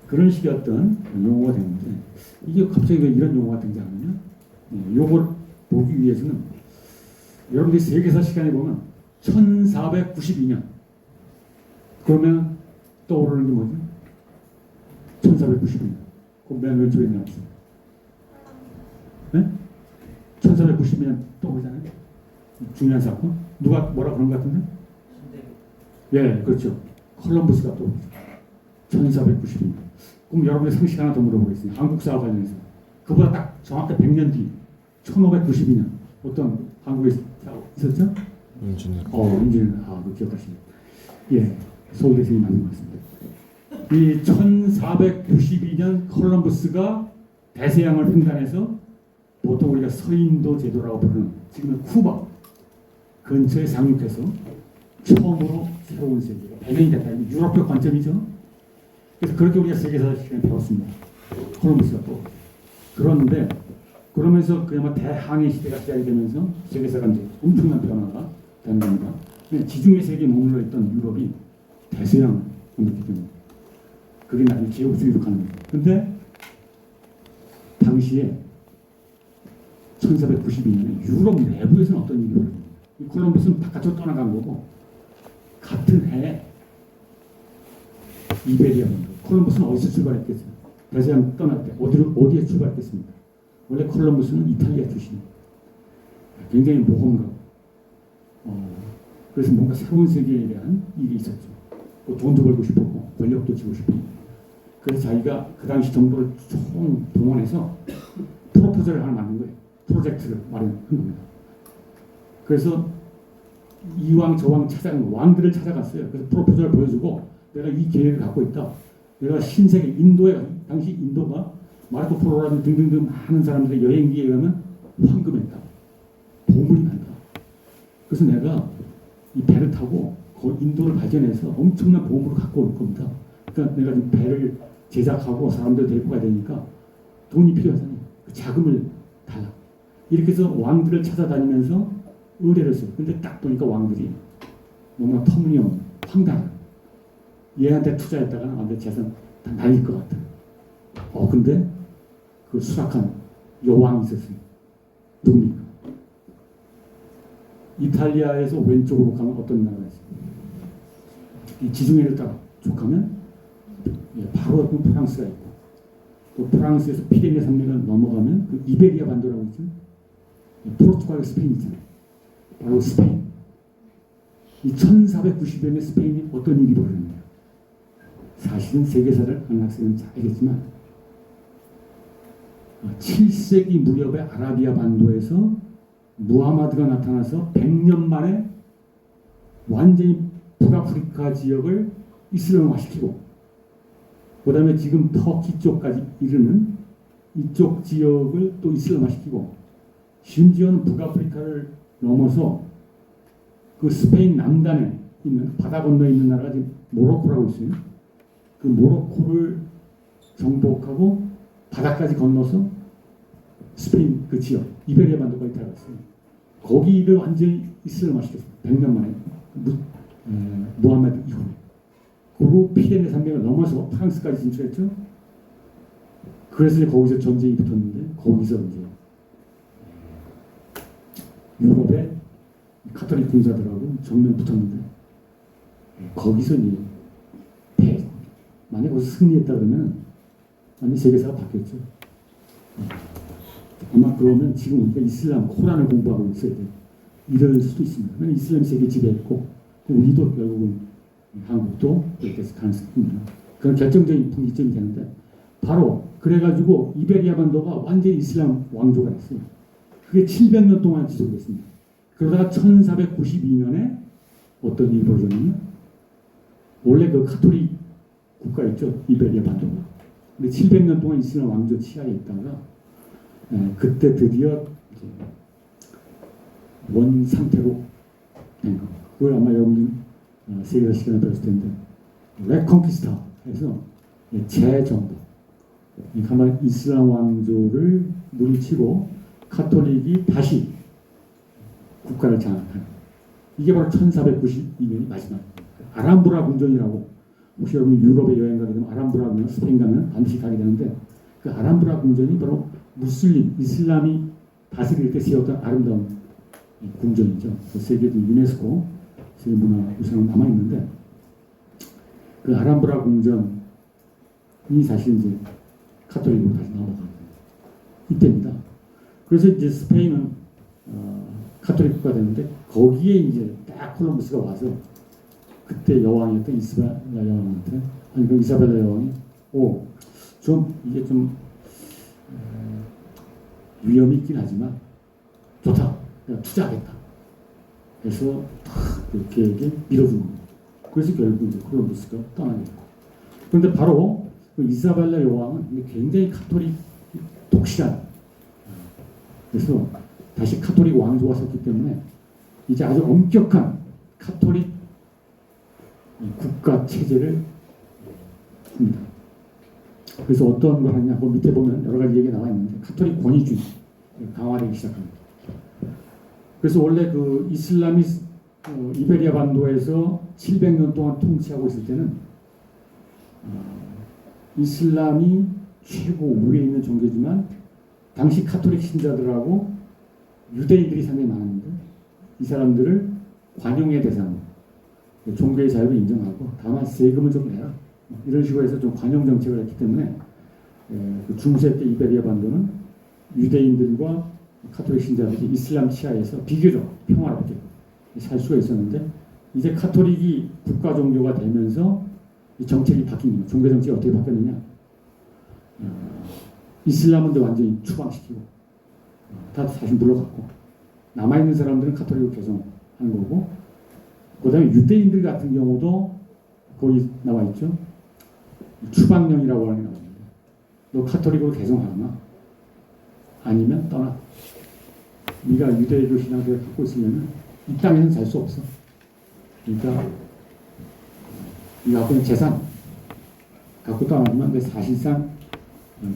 그런 식의 어떤 용어가 되는데 이게 갑자기 왜 이런 용어가 등장하느냐? 요걸 보기 위해서는 여러분들이 세계사 시간에 보면 1492년 그러면 떠오르는 게 뭐죠? 1492년 그 맨 왼쪽에 나왔어요. 네? 1492년 떠오르잖아요. 중요한 사건. 누가 뭐라 그런 것 같은데? 예, 그렇죠. 콜럼버스가 떠오르죠. 1492년. 그럼 여러분의 상식 하나 더 물어보겠습니다. 한국사와 관련해서. 그보다 딱 정확히 100년 뒤 1592년 어떤 한국에 있었죠? 임진왜란. 임진왜란. 그 기억하십니다. 예, 서울대생이 맞는 것 같습니다. 이 1492년 콜럼버스가 대서양을 횡단해서 보통 우리가 서인도 제도라고 부르는 지금은 쿠바 근처에 상륙해서 처음으로 새로운 세계가 발견이 됐다. 유럽적 관점이죠. 그래서 그렇게 우리가 세계사 시간에 배웠습니다. 콜럼버스가 또. 그런데 그러면서 그야말로 대항해 시대가 시작이 되면서 세계사가 이제 엄청난 변화가 되는 겁니다. 지중해 세계에 머물러 있던 유럽이 대서양을 건넜기 때문에 그게 나중에 제국주의로 가는 거예요. 근데 당시에 1492년에 유럽 내부에서는 어떤 일이 벌어집니다. 이 콜럼버스는 바깥으로 떠나간 거고 같은 해에 이베리아 반도. 콜럼버스는 어디서 출발했겠어요? 대서양 떠날 때 어디에 출발했겠습니까? 원래 콜럼버스는 이탈리아 출신이에요. 굉장히 모험가. 그래서 뭔가 새로운 세계에 대한 일이 있었죠. 또 돈도 벌고 싶었고 권력도 쥐고 싶었고. 그래서 자기가 그 당시 정보를 총 동원해서 프로포절을 하나 만든 거예요. 프로젝트를 마련한 겁니다. 그래서 이왕 저왕 찾아간 왕들을 찾아갔어요. 그래서 프로포절을 보여주고 내가 이 계획을 갖고 있다. 내가 신세계 인도에 당시 인도가 마르코 폴로라는 등등등 많은 사람들의 여행기에 의하면 황금했다. 보물이 많다. 그래서 내가 이 배를 타고 인도를 발견해서 엄청난 보물을 갖고 올 겁니다. 그러니까 내가 지금 배를 제작하고 사람들 데리고 가야 되니까 돈이 필요하잖아요. 그 자금을 달라. 이렇게 해서 왕들을 찾아다니면서 의뢰를 했어요. 근데 딱 보니까 왕들이 너무나 터무니없는 황당한 얘한테 투자했다가 나한테 재산 다 날릴 것 같아. 근데 그 수락한 여왕이 있었어요. 누굽니까? 이탈리아에서 왼쪽으로 가면 어떤 나라가 있어요? 이 지중해를 따라 쭉 가면 바로 옆에 프랑스가 있고 또 프랑스에서 피레네 산맥을 넘어가면 그 이베리아 반도라고 있죠. 포르투갈, 스페인 있잖아요. 바로 스페인. 이 1490년에 스페인이 어떤 일이 벌어졌느냐. 사실은 세계사를 하는 학생은 잘 알겠지만 7세기 무렵의 아라비아 반도에서 무하마드가 나타나서 100년 만에 완전히 북아프리카 지역을 이슬람화시키고 그 다음에 지금 터키 쪽까지 이르는 이쪽 지역을 또 이슬람화시키고 심지어는 북아프리카를 넘어서 그 스페인 남단에 있는 바다 건너에 있는 나라가 지금 모로코라고 있어요. 그 모로코를 정복하고 바다까지 건너서 스페인 그 지역 이베리아 반도까지 들어갔어요. 거기를 완전히 이슬람화시켰어요. 100년 만에 무함메드 이후에. 그리고 피레네 산맥을 넘어서 프랑스까지 진출했죠. 그래서 이제 거기서 전쟁이 붙었는데 거기서 이제 유럽의 카톨릭 군사들하고 정면 붙었는데 거기서 이제 만약 거기서 승리했다 그러면 완전 세계사가 바뀌었죠. 아마 그러면 지금 우리가 이슬람 코란을 공부하고 있어야 돼요. 이럴 수도 있습니다. 왜냐면 이슬람 세계 지배했고 우리도 결국은 한국도 그렇게 해서 가능성이 있습니다. 그런 결정적인 분기점이 되는데 바로 그래가지고 이베리아 반도가 완전히 이슬람 왕조가 됐어요. 그게 700년 동안 지속됐습니다. 그러다가 1492년에 어떤 일이 벌어졌냐면 원래 그 카톨릭 국가 있죠. 이베리아 반도가. 근데 700년 동안 이슬람 왕조 치하에 있다가 그때 드디어 원 상태로 된 거. 그걸 아마 여러분 세계사 시간에 배웠을 텐데 레컨키스타 해서 재정복. 가만 이슬람 왕조를 물리치고 카톨릭이 다시 국가를 장악하는 이게 바로 1492년이 마지막입니다. 아람브라 궁전이라고, 혹시 여러분 유럽에 여행 가게 되면 아람브라 궁전, 스페인 가면 반드시 가게 되는데, 그 아람브라 궁전이 바로 무슬림, 이슬람이 다스릴 때 세웠던 아름다운 궁전이죠. 세계도 유네스코 세계문화유산으로 남아있는데, 그 아람브라 궁전이 사실 이제 카톨릭으로 다시 넘어가는 이때입니다. 그래서 이제 스페인은 카톨릭 국가 됐는데, 거기에 이제 딱 콜럼버스가 와서 그때 여왕이었던 이사벨라 여왕한테, 아니 그 이사벨라 여왕이 좀 이게 좀 위험이 있긴 하지만 좋다, 내가 투자하겠다. 그래서 그 계획에 밀어준 겁니다. 그래서 결국 이제 콜럼버스가 떠나게 됐고, 그런데 바로 그 이사벨라 여왕은 굉장히 카톨릭 독실한, 그래서 다시 카톨릭 왕조가 섰기 때문에 이제 아주 엄격한 카톨릭 국가 체제를 합니다. 그래서 어떤 걸 하냐, 그 밑에 보면 여러 가지 얘기가 나와 있는데, 카톨릭 권위주의 강화되기 시작합니다. 그래서 원래 그 이슬람이 이베리아 반도에서 700년 동안 통치하고 있을 때는 이슬람이 최고 위에 있는 종교지만, 당시 카톨릭 신자들하고 유대인들이 상당히 많았는데, 이 사람들을 관용의 대상으로 종교의 자유를 인정하고 다만 세금을 좀 내라, 이런 식으로 해서 좀 관용 정책을 했기 때문에 그 중세 때 이베리아 반도는 유대인들과 카톨릭 신자들이 이슬람 치하에서 비교적 평화롭게 살 수가 있었는데, 이제 카톨릭이 국가 종교가 되면서 이 정책이 바뀐 겁니다. 종교 정책이 어떻게 바뀌었느냐, 이슬람은 완전히 추방시키고 다 다시 물러갔고, 남아있는 사람들은 카톨릭으로 개정하는 거고, 그 다음에 유대인들 같은 경우도 거기 나와 있죠. 추방령이라고 하는 게 나옵니다. 너 카톨릭으로 개정하거나 아니면 떠나. 네가 유대교 신앙을 갖고 있으면 이 땅에는 살 수 없어. 그러니까 네가 갖고 있는 재산 갖고 떠나지만 내 사실상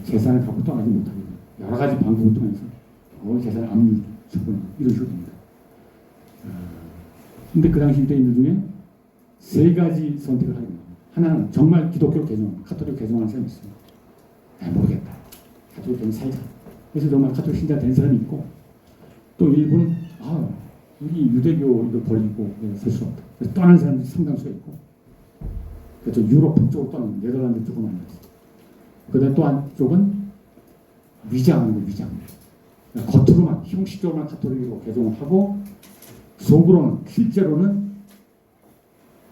재산을 갖고 떠나지 못하게 됩니다. 여러 가지 방법을 통해서 재산을 압류 처분, 이런 식으로 됩니다. 근데 그 당시 유대인들 중에 세 가지 선택을 하게 됩니다. 하나는 정말 기독교 개정, 카톨릭 개정하는 사람이 있어요. 모르겠다, 카톨릭 개정 살자. 그래서 정말 카톨릭 신자 된 사람이 있고, 또 일부는 우리 유대교 이거 버리고 살 수 없다. 그래서 떠난 사람들이 상당수가 있고, 그래서 유럽 북쪽으로 떠나는, 네덜란드 쪽으로 만났어요. 그 다음에 또 한쪽은 위장하는 거예요, 위장. 겉으로만, 형식적으로만 카톨릭으로 개종을 하고, 속으로는, 실제로는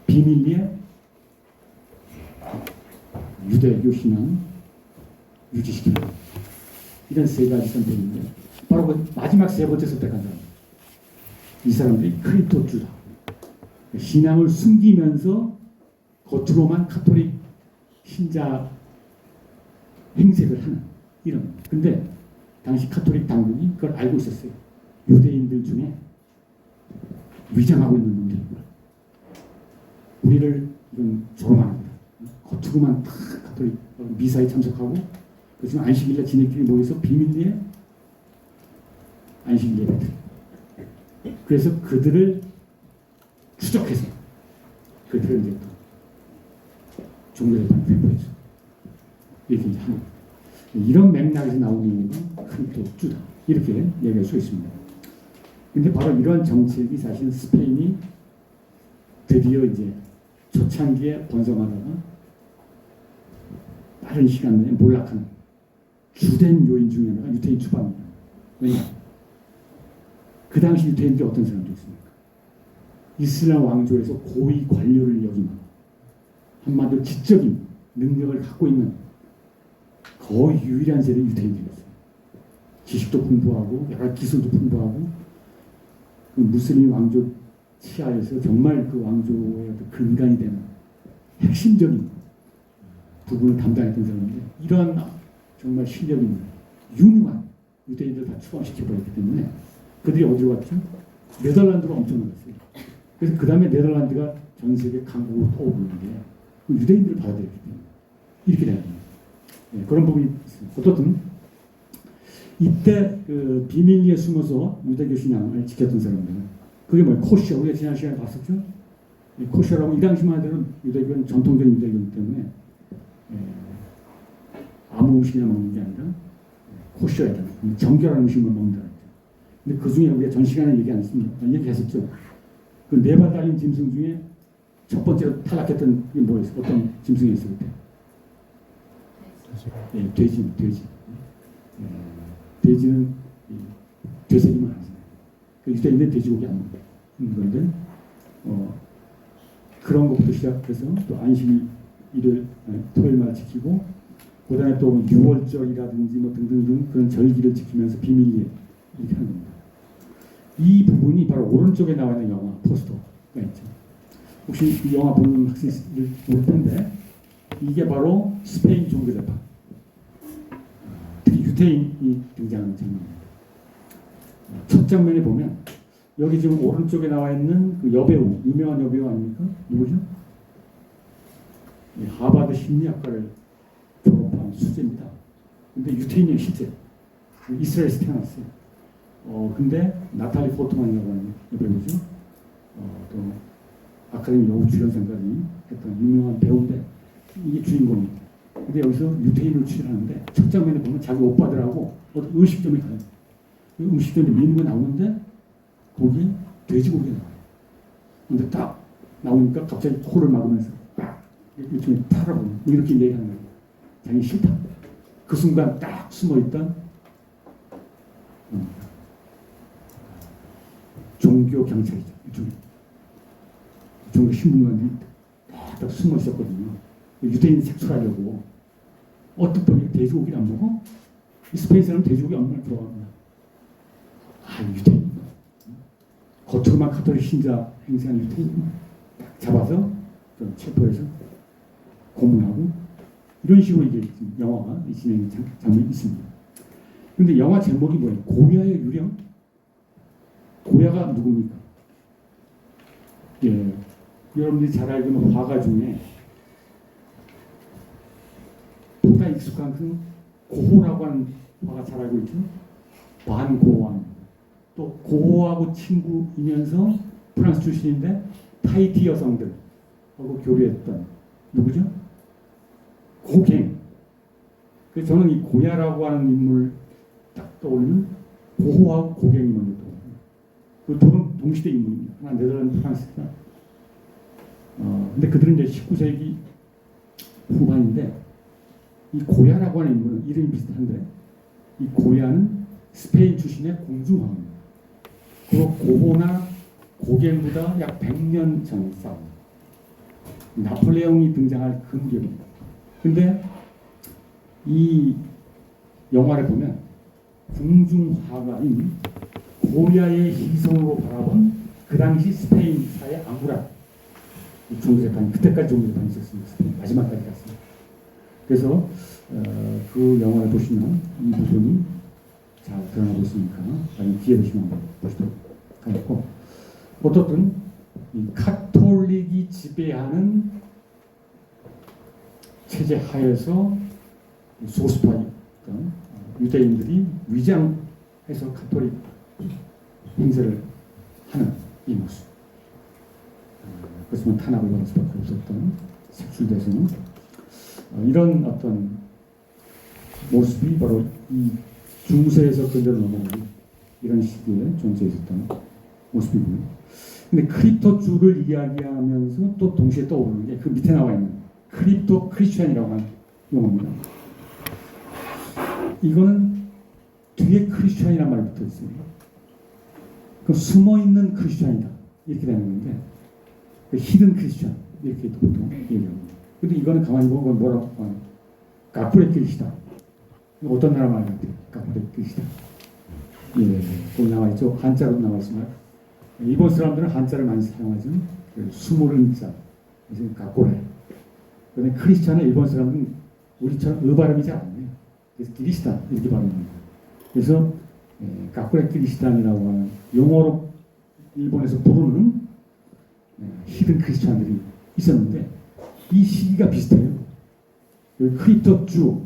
비밀리에 유대교 신앙 유지시키는 거예요. 이런 세 가지 선택인데, 바로 그 마지막 세 번째 선택한 사람, 이 사람들이 크리스토주다. 신앙을 숨기면서 겉으로만 카톨릭 신자 행색을 하는, 이런. 근데 당시 카톨릭 당국이 그걸 알고 있었어요. 유대인들 중에 위장하고 있는 놈들이 있구나. 우리를 이건 조롱합니다. 겉으로만 다 카톨릭 미사에 참석하고, 그렇지만 안식일날 지네끼리 모여서 비밀리에 안식일 예배들. 그래서 그들을 추적해서 그들을 이제 또 종교재판에 회부해서 이렇게 하는 거예요. 이런 맥락에서 나오는 건 크리스토주다, 이렇게 얘기할 수 있습니다. 근데 바로 이러한 정책이 사실 스페인이 드디어 이제 초창기에 번성하다가 빠른 시간 내에 몰락하는 주된 요인 중에 하나가 유태인 추방입니다. 왜냐? 그 당시 유태인들이 어떤 사람들이 있습니까? 이슬람 왕조에서 고위 관료를 역임하고, 한마디로 지적인 능력을 갖고 있는 거의 유일한 세력이 유태인들이었어요. 지식도 풍부하고 여러 기술도 풍부하고, 그 무슬림 왕조 치하에서 정말 그 왕조의 근간이 되는 핵심적인 부분을 담당했던 사람인데, 이러한 정말 실력 있는 유능한 유대인들 다 추방시켜버렸기 때문에 그들이 어디로 갔죠? 네덜란드로 엄청 나갔어요. 그래서 그 다음에 네덜란드가 전 세계 강국으로 떠오르는 게 유대인들을 받아들였기 때문에 이렇게 되는 거예요. 네, 그런 부분이 있습니다. 어떻든 이때 그 비밀리에 숨어서 유대교 신앙을 지켰던 사람들은 그게 뭐예요? 코시아. 우리가 지난 시간에 봤었죠? 이 코시아라고 이 당시만 하더라도 유대교는 전통적인 유대교이기 때문에 아무 음식이나 먹는 게 아니라 코시아이다. 정결한 음식을 먹는다. 근데 그 중에 우리가 전 시간에 얘기 안 했습니다. 얘기했었죠. 그 네 발 달린 짐승 중에 첫 번째로 탈락했던 게 뭐였어요? 어떤 짐승이 있을 때? 돼지. 돼지는 되새기면 안 하잖아요. 유대인은 돼지고기 안 먹는 건데, 그런 것부터 시작해서 또 안식일, 일요일, 토요일마다 지키고, 그 다음에 또 6월절이라든지 뭐 등등등 그런 절기를 지키면서 비밀리에 이렇게 하는 겁니다. 이 부분이 바로 오른쪽에 나와 있는 영화 포스터가 있죠. 혹시 이 영화 보는 학생들 볼 텐데 이게 바로 스페인 종교재판, 특히 유태인이 등장하는 장면입니다. 첫 장면에 보면 여기 지금 오른쪽에 나와 있는 그 여배우, 유명한 여배우 아닙니까? 누구죠? 하버드 심리학과를 졸업한 수재입니다. 근데 유태인이 실제 이스라엘에서 태어났어요. 근데 나탈리 포트만이라고 하는 여배우죠. 또 아카데미 여우 주연상까지 했던 유명한 배우인데 이게 주인공입니다. 근데 여기서 유태인을 출연하는데 첫 장면에 보면 자기 오빠들하고 어떤 음식점에 가요. 그 음식점에 메뉴가 나오는데 거기 돼지고기가 나와요. 근데 딱 나오니까 갑자기 코를 막으면서 일종의 타라고 이렇게 얘기하는 거예요. 자기 싫다. 그 순간 딱 숨어있던 종교 경찰이죠. 일종의 종교 신분관들이 딱 숨어 있었거든요. 유대인 색출하려고. 어떤 분이 돼지고기를 안 먹어? 스페인 사람은 돼지고기 안 먹는 걸 좋아합니다. 유대인. 겉으로만 카톨릭 신자 행세하는 유대인 잡아서 좀 체포해서 고문하고 이런 식으로 이제 영화가 진행 장면이 있습니다. 근데 영화 제목이 뭐예요? 고야의 유령? 고야가 누굽니까? 여러분들이 잘 알고 있는 화가 중에 보다 익숙한 그 고호라고 하는 화가 잘 알고 있죠? 반고호왕. 또 고호하고 친구이면서 프랑스 출신인데 타히티 여성들하고 교류했던 누구죠? 고갱. 그래서 저는 이 고야라고 하는 인물 딱 떠올리면 고호하고 고갱이 먼저 떠올려요. 그 둘은 동시대 인물입니다. 하나 네덜란드 프랑스가. 근데 그들은 이제 19세기 후반인데 이 고야라고 하는 인물은 이름이 비슷한데 이 고야는 스페인 출신의 공주왕입니다. 그리고 고호나 고갱보다 약 100년 전 싸움. 나폴레옹이 등장할 그 무렵입니다. 근데 이 영화를 보면 궁중화가인 고야의 희성으로 바라본 그 당시 스페인 사회 아무라 종교재판이 그때까지 종교재판이 있었습니다. 스페인 마지막까지 갔습니다. 그래서 그 영화를 보시면 이 부분이 잘 드러나고 있으니까 나중에 기회 되시면 한번 보시도록 하겠고, 어떻든 이 카톨릭이 지배하는 체제 하에서 소수파였던 유대인들이 위장해서 카톨릭 행세를 하는 이 모습. 그렇지만 탄압을 받을 수밖에 없었던 색출돼서는 이런 어떤 모습이 바로 이 중세에서 근대로 넘어가는 이런 시기에 존재해 있었던 모습이고요. 근데 크립토주를 이야기하면서 또 동시에 떠오르는 게 그 밑에 나와 있는 크립토 크리스천이라고 하는 용어입니다. 이거는 뒤에 크리스천이라는 말이 붙어 있습니다. 그 숨어 있는 크리스천이다 이렇게 되는 건데 히든 크리스천 이렇게 보통 얘기합니다. 근데 이거는 가만히 보면 뭐라고 하는 가쿠레 크리스다. 어떤 나라 말 같아요? 가쿠레 크리스다. 거기 나와 있죠. 한자로 나와 있지만 일본 사람들은 한자를 많이 사용하죠. 수모르는 자, 그래서 가쿠레. 그런데 크리스천은 일본 사람은 우리처럼 발음이 잘 안 해요. 그래서 기리스탄 이렇게 발음합니다. 그래서 가쿠레 크리스탄이라고 하는 용어로 일본에서 부르는 히든 크리스천들이 있었는데 이 시기가 비슷해요. 크립토주가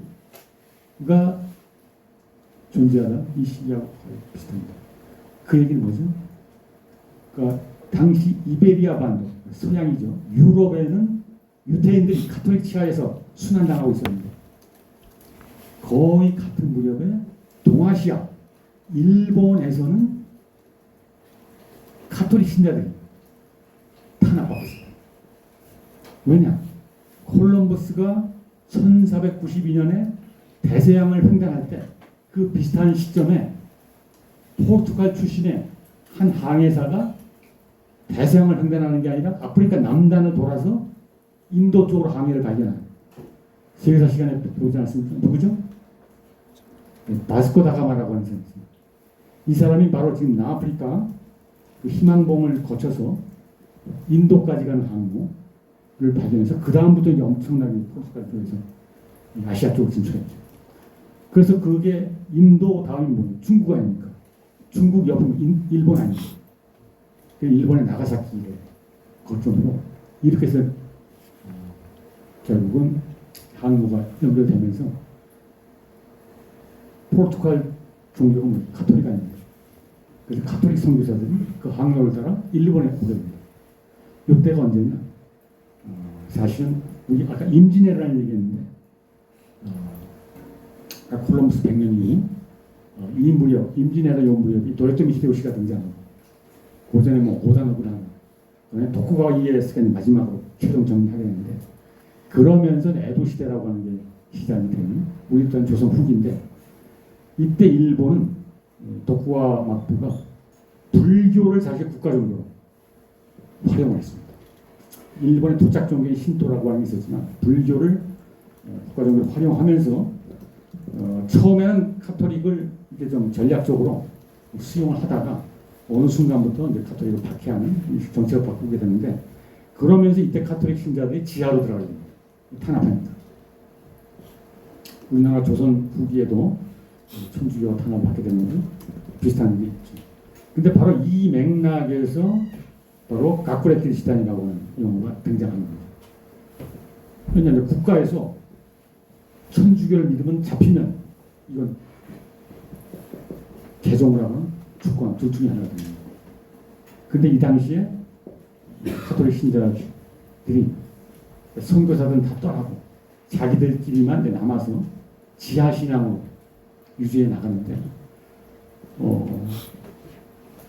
존재하다 이 시기하고 비슷합니다. 그 얘기는 뭐죠? 그러니까 당시 이베리아 반도, 서양이죠. 유럽에는 유대인들이 가톨릭 치하에서 순환당하고 있었는데 거의 같은 무렵에 동아시아, 일본에서는 가톨릭 신자들이 탄압받고 있습니다. 왜냐? 콜럼버스가 1492년에 대서양을 횡단할 때 그 비슷한 시점에 포르투갈 출신의 한 항해사가 대서양을 횡단하는 게 아니라 아프리카 남단을 돌아서 인도 쪽으로 항해를 발견한 세계사 시간에 배우지 않았습니까? 누구죠? 바스코 다가마라고 하는 사람입니다. 이 사람이 바로 지금 남아프리카 그 희망봉을 거쳐서 인도까지 가는 항로를 발견해서 그 다음부터 이제 엄청나게 포르투갈 쪽에서 아시아 쪽으로 진출했죠. 그래서 그게 인도 다음이 뭐예요? 중국 아닙니까? 중국 옆은 일본 아닙니까? 일본의 나가사키를 거점으로 이렇게 해서 결국은 항로가 연결되면서 포르투갈 종교가 뭐예요? 가톨릭 아닙니까? 그래서 가톨릭 선교사들이 그 항로를 따라 일본에 오게 됩니다. 이때가 언제냐? 사실은 우리 아까 임진왜란을 얘기했는데 콜럼버스 100년 이후 이 무렵, 임진왜란 요 무렵이 도요토미 히데요시가 등장하고 고전에 뭐 오다노부라 하는 도쿠가와 이에야스가 마지막으로 최종 정리하게 되는데 그러면서 에도 시대라고 하는 게 시작이 되는 우리 또한 조선 후기인데 이때 일본은 도쿠가와 막부가 불교를 사실 국가종교로 활용을 했습니다. 일본의 도착 종교인 신도라고 하는 게 있었지만 불교를 국가종교로 활용하면서 처음에는 카톨릭을 이제 좀 전략적으로 수용을 하다가 어느 순간부터 이제 카톨릭을 박해하는 정책을 바꾸게 되는데 그러면서 이때 카톨릭 신자들이 지하로 들어가게 됩니다. 탄압하니까. 우리나라 조선 후기에도 천주교가 탄압받게 되는 건 비슷한 게 있죠. 근데 바로 이 맥락에서 바로 가쿠레 키리스탄이라고 하는 용어가 등장합니다. 왜냐하면 국가에서 천주교를 믿으면 잡히면 이건 개종을 하거나 죽거나 둘 중에 하나가 됩니다. 근데 이 당시에 가톨릭 신자들이 선교사들은 다 떠나고 자기들끼리만 남아서 지하신앙으로 유지해 나가는데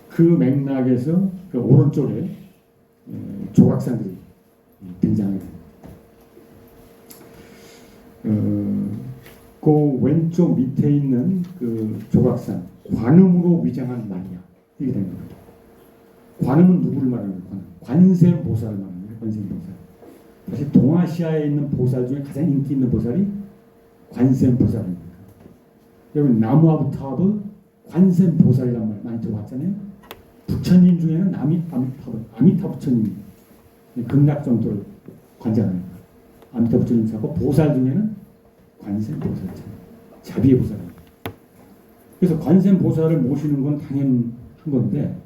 그 맥락에서 그 오른쪽에 조각상들이 등장하게 됩니다. 그 왼쪽 밑에 있는 그 조각상 관음으로 위장한 마리아 이게 된 겁니다. 관음은 누구를 말하는 거예요? 관세음보살을 말하는 거예요. 관세음보살. 사실 동아시아에 있는 보살 중에 가장 인기 있는 보살이 관세음보살입니다. 여러분 나무아부타브 관세음보살이란 말 많이 들어봤잖아요. 부처님 중에는 아미타 부처님이 극락 정도를 관장합니다. 아미타 부처님 하고 보살 중에는 관세음보살, 자비의 보살입니다. 그래서 관세음보살을 모시는 건 당연한 건데,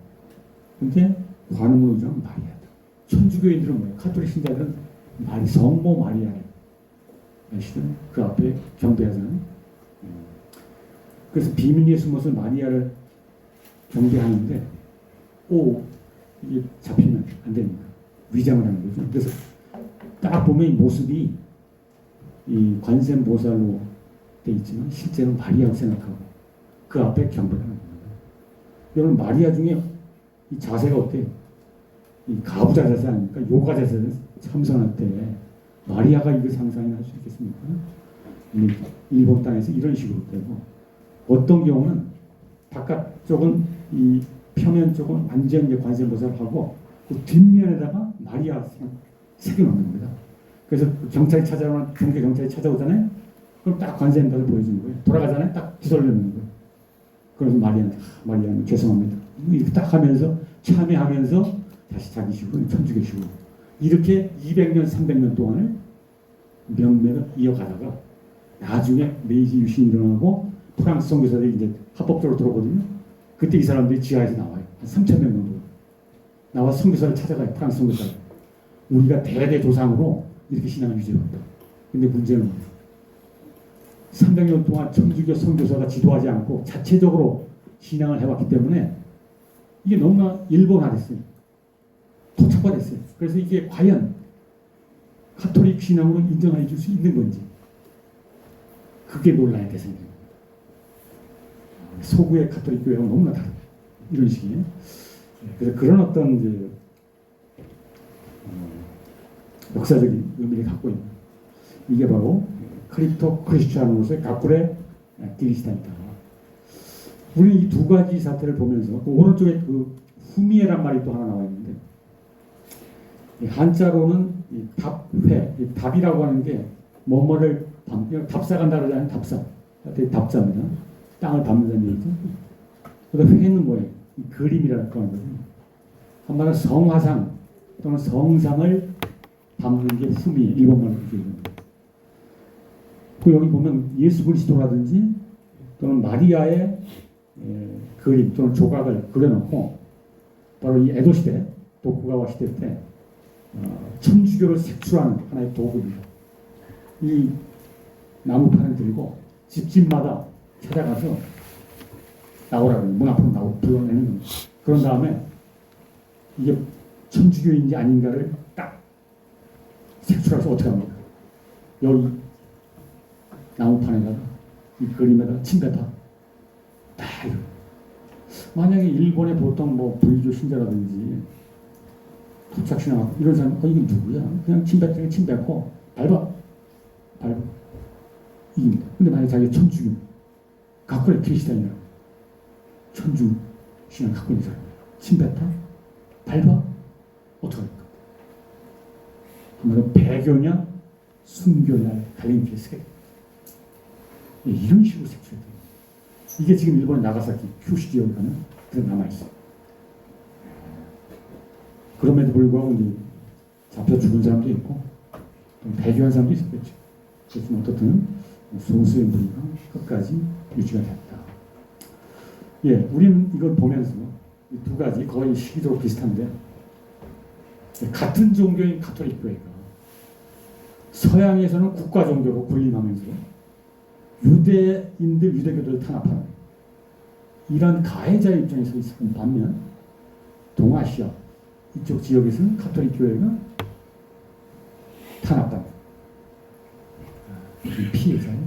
근데 관음으로 위장한 마리아다. 천주교인들은 뭐예요? 가톨릭 신자들은 성모 마리아를 아시죠? 그 앞에 경배하잖아요. 그래서 비밀리에 숨어서 마리아를 경배하는데, 이게 잡히면 안 됩니다. 위장을 하는 거죠. 그래서 딱 보면 이 모습이 이 관세음보살로 돼 있지만 실제는 마리아라고 생각하고 그 앞에 경배를 하는 겁니다. 여러분 마리아 중에 이 자세가 어때요? 이 가부좌 자세 아닙니까? 요가 자세를 참선할 때 마리아가 이거 상상을 할 수 있겠습니까? 일본 땅에서 이런 식으로 되고 어떤 경우는 바깥쪽은 이 표면 쪽은 완전히 관세음보살을 하고 그 뒷면에다가 마리아 새겨놓는 겁니다. 그래서 경찰이 찾아오잖아요. 그럼 딱 관세음보살을 보여주는 거예요. 돌아가잖아요. 딱 뒤돌려놓는 거예요. 그래서 마리아는 죄송합니다. 이렇게 딱 하면서 참여하면서 다시 자기 식으로 천주교 식으로 이렇게 200년, 300년 동안을 명맥을 이어가다가 나중에 메이지 유신이 일어나고 프랑스 선교사들이 이제 합법적으로 들어오거든요. 그때 이 사람들이 지하에서 나와요. 한 3,000명 정도. 나와 선교사를 찾아가요. 프랑스 선교사를. 우리가 대대조상으로 이렇게 신앙을 유지해왔다. 근데 문제는 300년 동안 천주교 선교사가 지도하지 않고 자체적으로 신앙을 해왔기 때문에 이게 너무나 일본화됐어요. 토착화 됐어요. 그래서 이게 과연 가톨릭 신앙으로 인정해 줄 수 있는 건지 그게 논란의 대상이 됩니다. 서구의 가톨릭 교회하고 너무나 다르다. 이런 식이에요. 그래서 그런 어떤 이제 역사적인 의미를 갖고 있는 이게 바로 크립토 크리스찬으로서의 가꾸레 기리스탄이다. 우리는 이 두 가지 사태를 보면서 그 오른쪽에 그 후미에란 말이 또 하나 나와 있는데 한자로는 이 답회, 이 답이라고 하는 게 뭐뭐를 답사간다 그러지 않아요? 답사. 답자입니다. 땅을 밟는다는 얘기죠. 그다음 회는 뭐예요? 그림이라고 하는 거죠. 한마디로 성화상 또는 성상을 밟는 게 후미, 일본말로 그렇게 얘기합니다. 그 여기 보면 예수 그리스도라든지 또는 마리아의 그림 또는 조각을 그려놓고 바로 이 에도 시대, 도쿠가와 시대 때 천주교를 색출하는 하나의 도구입니다. 이 나무판을 들고 집집마다 찾아가서 나오라고 문 앞으로 불러내는 겁니다. 그런 다음에 이게 천주교인지 아닌가를 딱 색출해서 어떻게 합니까? 여기 나무판에다가 이 그림에다가 침뱉어. 다 이거. 만약에 일본의 보통 뭐 불교 신자라든지 토착신앙 이런 사람, 이게 누구야? 그냥 침뱉고 밟아. 이깁니다. 근데 만약에 자기가 천주교, 가꾸레 크리스찬이라 천주 신앙 갖고 있는 사람, 침뱉어? 밟아? 어떻게 할까? 한마디로 배교냐, 순교냐 갈림길에 쓰게 됩니다. 이런 식으로 색출해야 돼요. 이게 지금 일본의 나가사키 큐슈 지역에 가면 그런 남아있어요. 그럼에도 불구하고 이제 잡혀 죽은 사람도 있고 배교한 사람도 있었겠죠. 그렇지만 어떻든 소수의 무리가 끝까지 유지가 됐다. 예, 우리는 이걸 보면서 이 두 가지 거의 시기적으로 비슷한데 같은 종교인 가톨릭 교회가 서양에서는 국가 종교로 군림하면서 유대인들, 유대교들을 탄압하는 이런 가해자 입장에서 있었던 반면 동아시아 이쪽 지역에서는 가톨릭 교회가 탄압받는 피해자의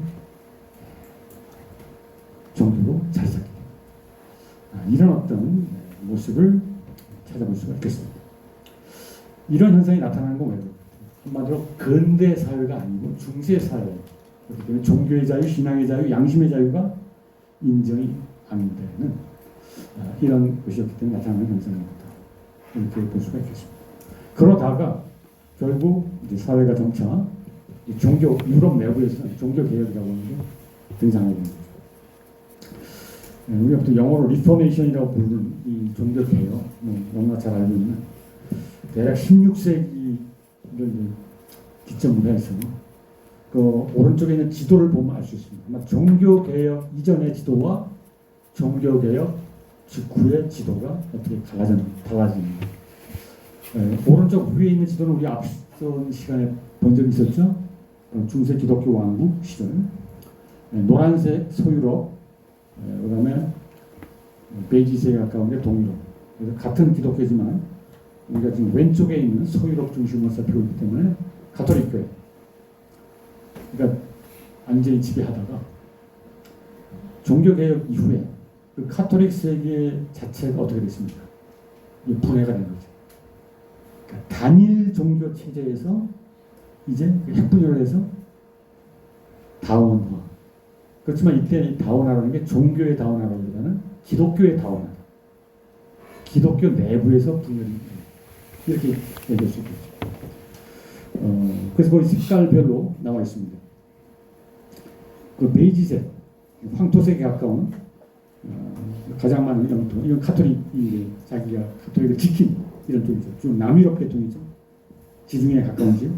정도로 자리 잡게 됩니다. 이런 어떤 모습을 찾아볼 수가 있겠습니다. 이런 현상이 나타나는 건 왜요? 한마디로 근대 사회가 아니고 중세 사회, 그렇기 때문에 종교의 자유, 신앙의 자유, 양심의 자유가 인정이 안 되는 이런 것이었기 때문에 나타나는 현상입니다. 이렇게 볼 수가 있겠습니다. 그러다가 결국 이제 사회가 점차 종교, 유럽 내부에서는 종교 개혁이라고 하는 게 등장하게 됩니다. 우리가 보통 영어로 리포메이션이라고 부르는 이 종교 개혁, 너무나 잘 알고 있는 대략 16세기를 기점으로 해서 그 오른쪽에 있는 지도를 보면 알 수 있습니다. 아마 종교 개혁 이전의 지도와 종교 개혁 직후의 지도가 어떻게 달라집니다. 오른쪽 위에 있는 지도는 우리 앞선 시간에 본 적이 있었죠. 중세 기독교 왕국 시절, 노란색 서유럽, 그다음에 베이지색에 가까운 게 동유럽. 그래서 같은 기독교지만 우리가 지금 왼쪽에 있는 서유럽 중심으로 살피고 있기 때문에 가톨릭 교회. 그러니까 완전히 지배하다가 종교개혁 이후에 그 카톨릭 세계 자체가 어떻게 됐습니까? 분해가 된 거죠. 그러니까 단일 종교 체제에서 이제 핵분열을 해서 다원화. 그렇지만 이때 이 다원화라는 게 종교의 다원화라기보다는 기독교의 다원화. 기독교 내부에서 분열이 이렇게 얘기할 수 있겠죠. 그래서 거기 색깔별로 나와 있습니다. 그 베이지색, 황토색에 가까운 가장 많은 이런 카톨릭이 자기가 카톨릭을 지킨 이런 쪽이죠. 좀 남유럽 계통이죠. 지중해에 가까운 지역.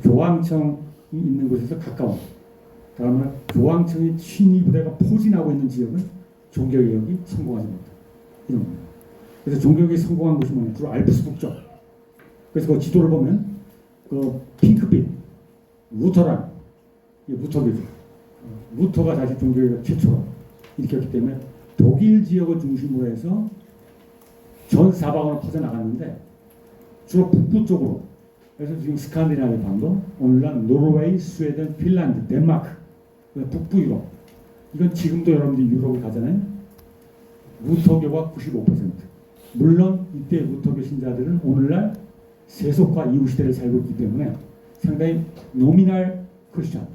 교황청이 있는 곳에서 가까운. 다음은 교황청의 친위 부대가 포진하고 있는 지역은 종교개혁이 성공하지 못한다. 이런 겁니다. 그래서 종교개혁이 성공한 곳이 뭐냐? 주로 알프스 북쪽. 그래서 그 지도를 보면 그 핑크빛, 루터란, 이게 루터교죠. 루터가 다시 종교개혁 최초로 일으켰기 때문에 독일 지역을 중심으로 해서 전 사방으로 퍼져나갔는데 주로 북부 쪽으로. 그래서 지금 스칸디나비아 반도, 오늘날 노르웨이, 스웨덴, 핀란드, 덴마크, 북부 유럽. 이건 지금도 여러분들이 유럽을 가잖아요. 루터교가 95%. 물론 이때 루터교 신자들은 오늘날 세속화 이후 시대를 살고 있기 때문에 상당히 노미널 크리스천,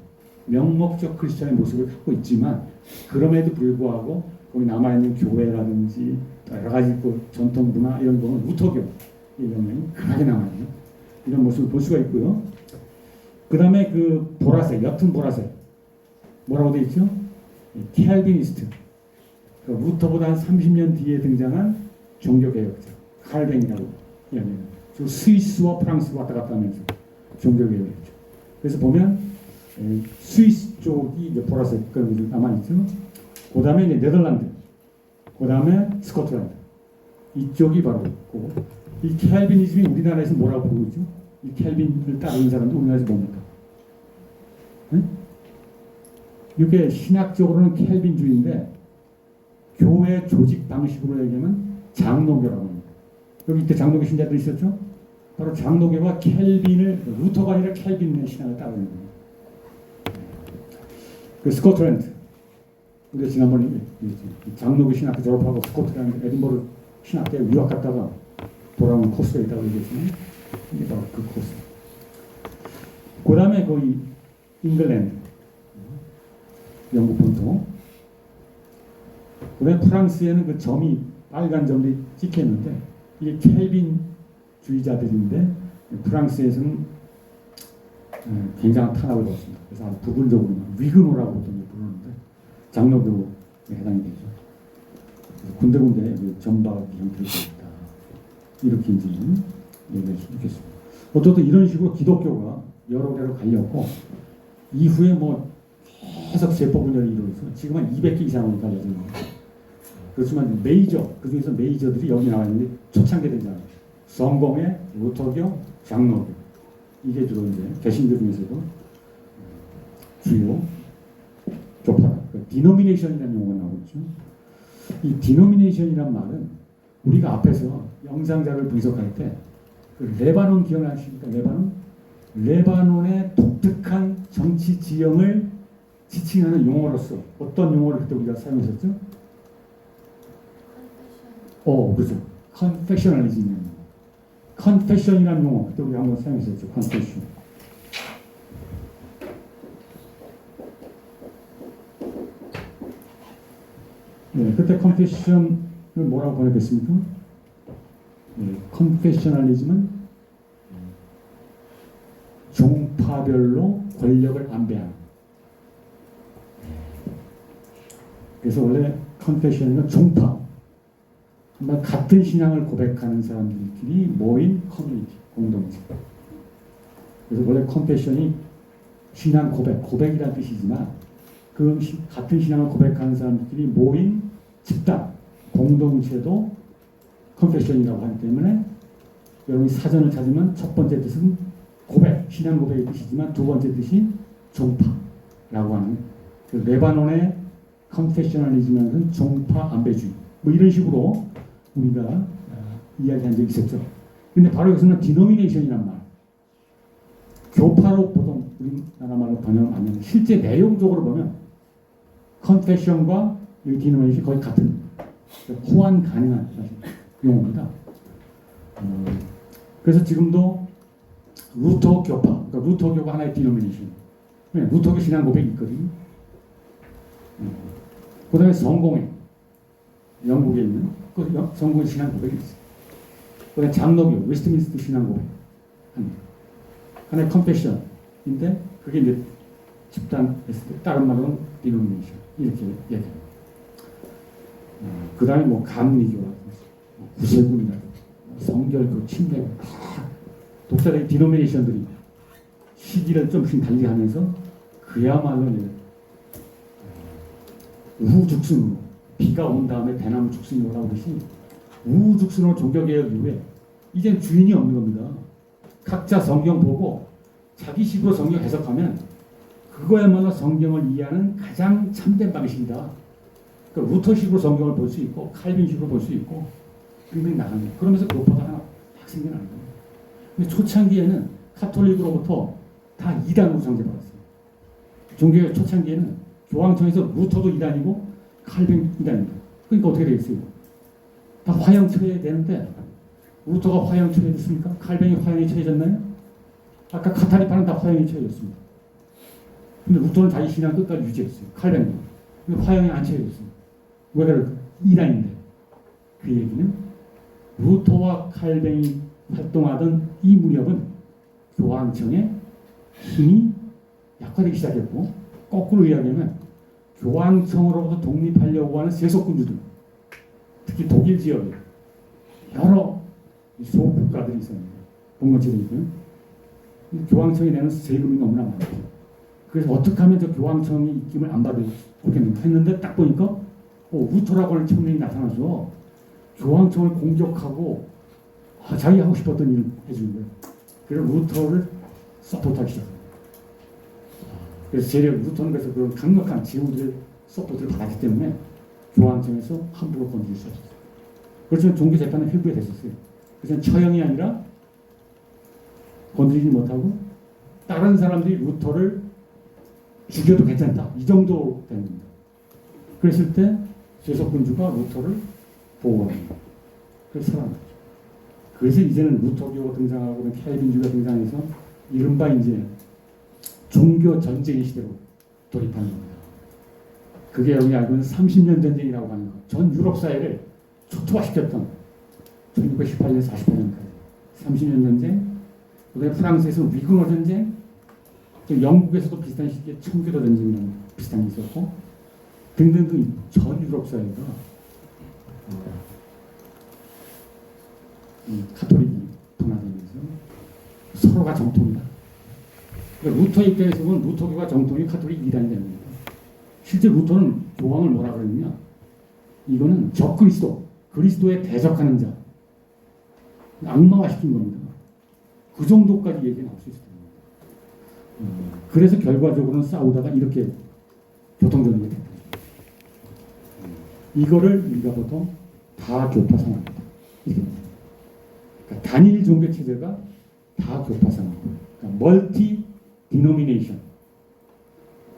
명목적 크리스천의 모습을 갖고 있지만 그럼에도 불구하고 거기 남아있는 교회라든지 여러 가지 그 전통 문화 이런 거는 루터교의 영향이 강하게 남아있는 이런 모습을 볼 수가 있고요. 그 다음에 그 보라색, 옅은 보라색 뭐라고 되어 있죠? 캘비니스트. 그 루터보다 한 30년 뒤에 등장한 종교개혁자 칼뱅이라고 이야기합니다. 스위스와 프랑스 왔다 갔다 하면서 종교개혁이었죠. 그래서 보면 스위스 쪽이 이제 보라색 그런 남아있죠. 그 다음에 이제 네덜란드, 그 다음에 스코틀랜드 이쪽이 바로 있고 이 캘비니즘이 우리나라에서 뭐라고 보고 있죠? 이 캘빈을 따르는 사람도 우리나라에서 뭡니까? 네? 이게 신학적으로는 캘빈주의인데 교회 조직 방식으로 얘기하면 장로교라고 합니다. 여기 이때 장로교 신자들이 있었죠? 바로 장로교가 캘빈을 루터가 아니라 캘빈의 신앙을 따르는 거예요. 그 스코틀랜드 우리가 지난번에 장로교 신학교 졸업하고 스코틀랜드 에딘버러 신학교에 유학 갔다가 돌아오는 코스가 있다고 얘기했지만 이게 바로 그 코스. 그 다음에 거기 잉글랜드 영국 본토. 그 다음에 프랑스에는 그 점이 빨간 점이 찍혀 있는데 이게 켈빈주의자들인데 프랑스에서는 굉장한 탄압을 받습니다. 그래서 아주 부분적으로 위그노라고 보통 부르는데 장로교에 해당이 되죠. 그래서 군데군데 점박이 형태로 있다. 이렇게 이제 얘기할 수 있겠습니다. 어쨌든 이런 식으로 기독교가 여러 개로 갈렸고 이후에 뭐 계속 세포분열이 이루어져서 지금 한 200개 이상으로 갈려진 겁니다. 그렇지만 메이저, 그 중에서 메이저들이 여기 나와 있는데 초창기되잖아요. 성공회, 루터교, 장로교. 이게 주로 이제 개신교 중에서도 주요 교파다. 디노미네이션이라는 용어가 나오죠. 이 디노미네이션이란 말은 우리가 앞에서 영상자를 분석할 때 그 레바논 기억나십니까? 레바논의 독특한 정치 지형을 지칭하는 용어로서 어떤 용어를 그때 우리가 사용했었죠? 그렇죠. 컨페셔널리즘이라는 용어. 컨페션이라는 용어 그때 우리 한번 사용했었죠. 컨페션. 네, 그때 컨페션을 뭐라고 번역했습니까? 네, 컨페셔널리즘은 종파별로 권력을 안배하는. 그래서 원래 컨페션은 종파, 같은 신앙을 고백하는 사람들끼리 모인 커뮤니티, 공동체. 그래서 원래 컨페션이 신앙 고백이라는 뜻이지만 그 같은 신앙을 고백하는 사람들끼리 모인 집단, 공동체도 컨페션이라고 하기 때문에 여러분이 사전을 찾으면 첫 번째 뜻은 고백, 신앙 고백의 뜻이지만 두 번째 뜻이 종파라고 하는 그 레바논의 컨페셔널리즘은 종파 안배주의 뭐 이런 식으로 우리가 이야기한 적이 있었죠. 근데 바로 여기서는 디노미네이션이란 말, 교파로 보통 우리나라 말로 번역을 하면 실제 내용적으로 보면 컨페션과 이 디노미네이션이 거의 같은 호환 가능한 용어입니다. 그래서 지금도 루터 교파, 그러니까 루터교가 하나의 디노미네이션. 루터교 신앙 고백이 있거든요. 그 다음에 성공회, 영국에 있는 그 성공회 신앙 고백이 있어요. 그 다음에 장로교, 웨스트민스터 신앙 고백. 하나의 컨페션인데 그게 이제 집단, 다른 말로는 디노미네이션. 이렇게 얘기합니다. 그 다음에 뭐 감리교라든지, 구세군이라든지, 성결교, 침례교, 독자적인 디노미네이션들이 시기를 좀씩 달리하면서 그야말로 이제 우후죽순으로 비가 온 다음에 대나무 죽순이 오라고 그러시 우후죽순으로 종교개혁 이후에 이젠 주인이 없는 겁니다. 각자 성경 보고 자기식으로 성경 해석하면 그거야말로 성경을 이해하는 가장 참된 방식이다. 그러니까 루터식으로 성경을 볼 수 있고 칼빈식으로 볼 수 있고 그림이 나갑니다. 그러면서 교파가 하나 확 생겨나는 겁니다. 근데 초창기에는 카톨릭으로부터 다 이단으로 정죄받았어요. 종교의 초창기에는 교황청에서 루터도 이단이고 칼뱅 이단입니다. 그러니까 어떻게 되겠어요? 다 화형 처해야 되는데 루터가 화형 처해졌습니까? 칼뱅이 화형에 처해졌나요? 아까 카타리파는 다 화형에 처해졌습니다. 근데 루터는 자기 신앙 끝까지 유지했어요. 칼뱅이. 근데 화형에 안 처해졌어요. 왜 그럴까? 이단인데. 그 얘기는 루터와 칼뱅이 활동하던 이 무렵은 교황청의 힘이 약화되기 시작했고, 거꾸로 이야기하면 교황청으로부터 독립하려고 하는 세속군주들, 특히 독일 지역에 여러 소국가들이 있었는데, 봉건체들이고요. 교황청이 내는 세금이 너무나 많죠. 그래서 어떻게 하면 저 교황청의 입김을 안 받을 좋겠는가 했는데 딱 보니까 루터라고 하는 청년이 나타나서 교황청을 공격하고 자기 하고 싶었던 일을 해주는 거예요. 그래서 루터를 서포트하기 시작합니다. 그래서 재력 루터는 그래서 그런 강력한 제후들의 서포트를 받았기 때문에 교황청에서 함부로 건드릴 수 없었어요. 그래서 종교 재판은 회부에 됐었어요. 그래서 처형이 아니라 건드리지 못하고 다른 사람들이 루터를 죽여도 괜찮다. 이 정도 된 겁니다. 그랬을 때 세속군주가 루터를 보호합니다. 그래서 살아났죠. 그래서 이제는 루터교가 등장하고 칼빈주가 등장해서 이른바 이제 종교 전쟁의 시대로 돌입하는 겁니다. 그게 여기 알고 있는 30년 전쟁이라고 하는 것. 전 유럽 사회를 초토화시켰던 1918년 48년까지 30년 전쟁, 그다음에 프랑스에서 위그너 전쟁, 또 영국에서도 비슷한 시기에 청교도 전쟁이라는 비슷한 게 있었고 등등등 전 유럽 사회가 카톨릭이 분화되면서 서로가 정통이다. 그러니까 루터 입장에서 보면 루터교가 정통이 카톨릭 이단이 되는 겁니다. 실제 루터는 교황을 뭐라 그러느냐? 이거는 적그리스도, 그리스도에 대적하는 자, 악마화시킨 겁니다. 그 정도까지 얘기 나올 수 있을 겁니다. 그래서 결과적으로는 싸우다가 이렇게 교통전쟁이 됐다. 이거를 우리가 보통 다교파 상황입니다. 그러니까 단일 종교 체제가 다교파 상황. 그러니까 멀티 디노미네이션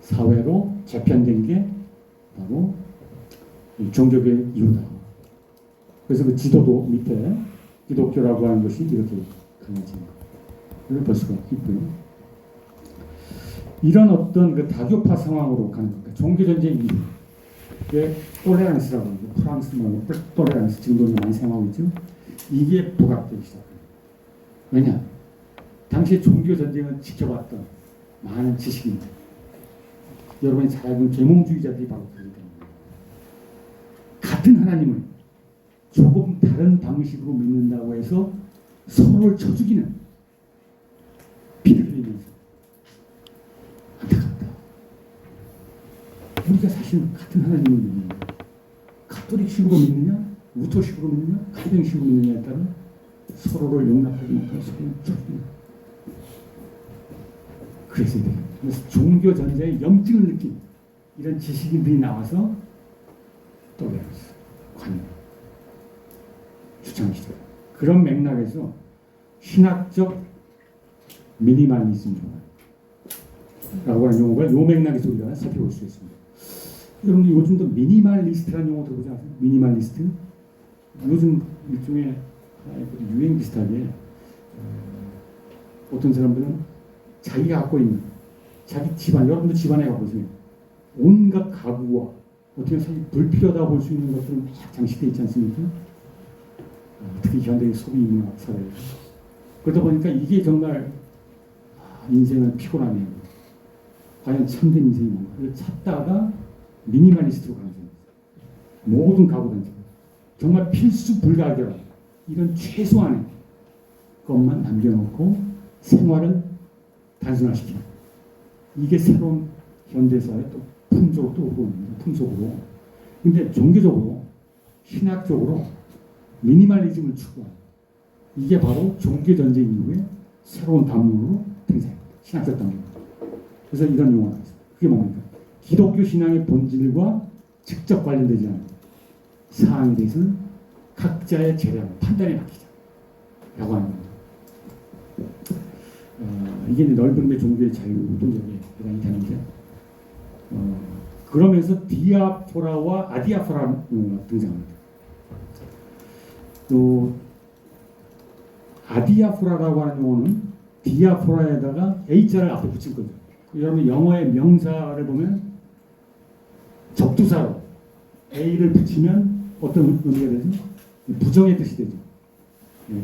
사회로 재편된 게 바로 종교의 이유다. 그래서 그 지도도 밑에 기독교라고 하는 것이 이렇게 강해진 거. 이걸 볼 수가 있고요. 이런 어떤 그 다교파 상황으로 가는 겁니다. 종교 전쟁 이후에 톨레란스라고 하는 프랑스 말로 톨레란스 지금도 많이 사용하고 있죠. 이게 부각되기 시작합니다. 왜냐? 당시 종교 전쟁을 지켜봤던 많은 지식인들, 여러분이 잘 알고 있는 계몽주의자들이 바로 그러기 때문에 같은 하나님을 조금 다른 방식으로 믿는다고 해서 서로를 쳐 죽이는 피를 흘리면서 안타깝다. 우리가 사실 같은 하나님을 믿느냐, 카톨릭식으로 믿느냐, 루터식으로 믿느냐, 칼뱅식으로 믿느냐에 따라 서로를 용납하지 못하고 서로를 쳐 죽이는. 그래서 종교 전쟁의 염증을 느낀 이런 지식인들이 나와서 톨레란스, 관용, 주창시대. 그런 맥락에서 신학적 미니멀리즘이라고 하는 용어가 요 맥락에서 우리가 살펴볼 수 있습니다. 여러분들 요즘도 미니멀리스트라는 용어 들어보지 않으세요? 미니멀리스트? 요즘 일종의 유행 비슷하게 어떤 사람들은 자기가 갖고 있는 자기 집안, 여러분들 집안에 가보세요. 온갖 가구와 어떻게 사실 불필요하다고 볼 수 있는 것들은 막 장식되어 있지 않습니까? 특히 현대의 소비 문화 사회. 그러다 보니까 이게 정말 인생은 피곤하네요. 과연 참된 인생이 뭔가. 그걸 찾다가 미니멀리스트로 가는 거예요. 모든 가구든지 정말 필수 불가결한 이런 최소한의 것만 남겨놓고 생활을 단순화시키는. 이게 새로운 현대사의 또 풍조로 또 오릅니다. 풍속으로. 근데 종교적으로, 신학적으로 미니멀리즘을 추구하는 이게 바로 종교전쟁 이후에 새로운 담론으로 등장합니다. 신학적 담론. 그래서 이런 용어가 있습니다. 그게 뭡니까? 기독교 신앙의 본질과 직접 관련되지 않은 사항에 대해서는 각자의 재량, 판단에 맡기자 라고 하는 겁니다. 이게 넓은 의 종교의 자유도 여기에 해당이 되는데 그러면서 디아포라와 아디아포라는 용어가 등장합니다. 또 아디아포라라고 하는 용어는 디아포라에다가 H자를 앞에 붙인 거죠. 여러분 영어의 명사를 보면 접두사로 A를 붙이면 어떤 의미가 되죠? 부정의 뜻이 되죠.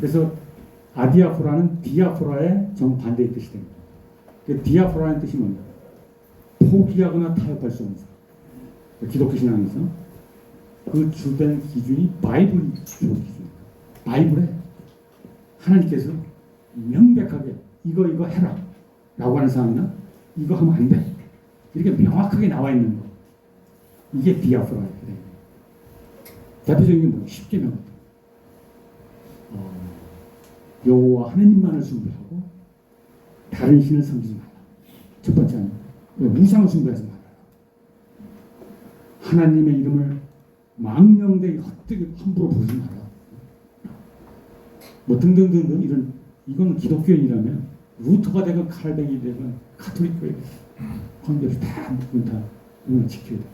그래서 아디아포라는 디아포라의 정반대의 뜻이 됩니다. 그 디아포라는 뜻이 뭔가? 포기하거나 타협할 수 없는 사람. 기독교 신앙에서 그 주된 기준이 바이블이 주된 기준입니다. 바이블에 하나님께서 명백하게 이거 해라 라고 하는 사람이나 이거 하면 안 돼 이렇게 명확하게 나와 있는 거, 이게 디아포라예요. 대표적인 게 뭐예요? 10계명. 여호와 하나님만을 숭배하고 다른 신을 섬기지 마라. 첫 번째는 무상을 숭배하지 마라. 하나님의 이름을 망령되게 헛되게 함부로 부르지 마라. 뭐 등등등등 이런, 이건 기독교인이라면 루터가 되건 칼뱅이 되건 가톨릭 교회 관계없이 다 이건 지켜야 돼.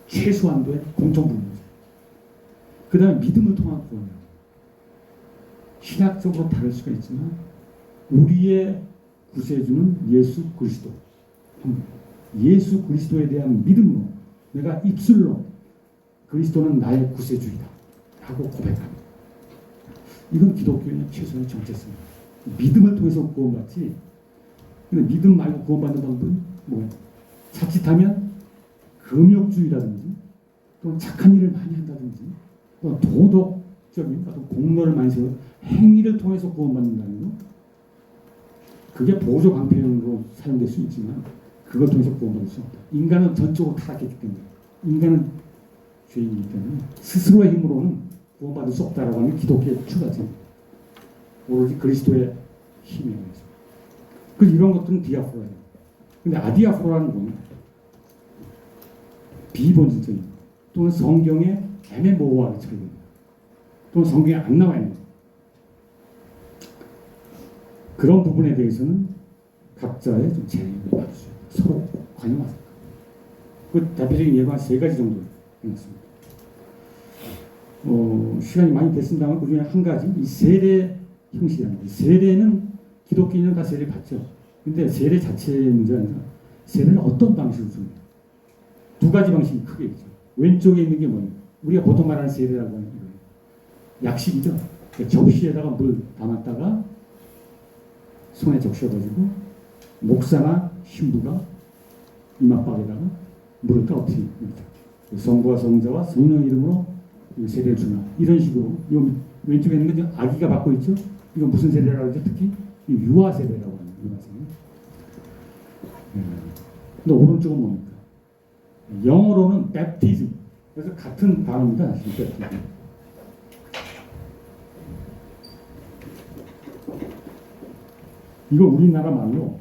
최소한도의 공통분모죠. 그 다음에 믿음을 통한 구원이에요. 신학적으로 다를 수가 있지만 우리의 구세주는 예수 그리스도. 예수 그리스도에 대한 믿음으로 내가 입술로 그리스도는 나의 구세주이다 라고 고백합니다. 이건 기독교의 최소의 정체성입니다. 믿음을 통해서 구원받지. 근데 믿음 말고 구원받는 방법은 뭐예요? 자칫하면 금욕주의라든지 또는 착한 일을 많이 한다든지 또는 도덕적인 어떤 공로를 많이 세워 행위를 통해서 구원받는다는 거, 그게 보조 방편으로 사용될 수 있지만 그걸 통해서 구원받을 수 없다. 인간은 전적으로 타락했기 때문에, 인간은 죄인이기 때문에 스스로의 힘으로는 구원받을 수 없다라고 하는 기독교의 추가점. 오로지 그리스도의 힘에 의해서. 그래서 이런 것들은 디아포라예요. 근데 아디아포라는 건 비본질적인 또는 성경에 애매모호하게 처리됩니다. 또는 성경에 안 나와 있는 그런 부분에 대해서는 각자의 좀 제의를 받으셔야 돼요. 서로 관용하세요. 그 대표적인 예가 세 가지 정도 해놨습니다. 시간이 많이 됐습니다만 그 중에 한 가지, 이 세례 형식이랍니다. 세례는 기독교인은 다 세례 받죠. 근데 세례 자체의 문제가 아니라 세례는 어떤 방식으로 줍니까? 두 가지 방식이 크게 있죠. 왼쪽에 있는 게 뭐예요? 우리가 보통 말하는 세례라고 하는 거예요. 약식이죠. 접시에다가 물 담았다가 손에 적셔가지고 목사나 신부가 이마박에다가 물을 떨어뜨립니다. 성부와 성자와 성령 이름으로 세례를 주나 이런 식으로. 이 왼쪽에 있는 건 아기가 받고 있죠. 이건 무슨 세례라고 하죠? 특히 유아 세례라고 하는 유아 세례. 근데 오른쪽은 뭡니까? 영어로는 baptism. 그래서 같은 단어입니다. baptism. 이거 우리나라 말로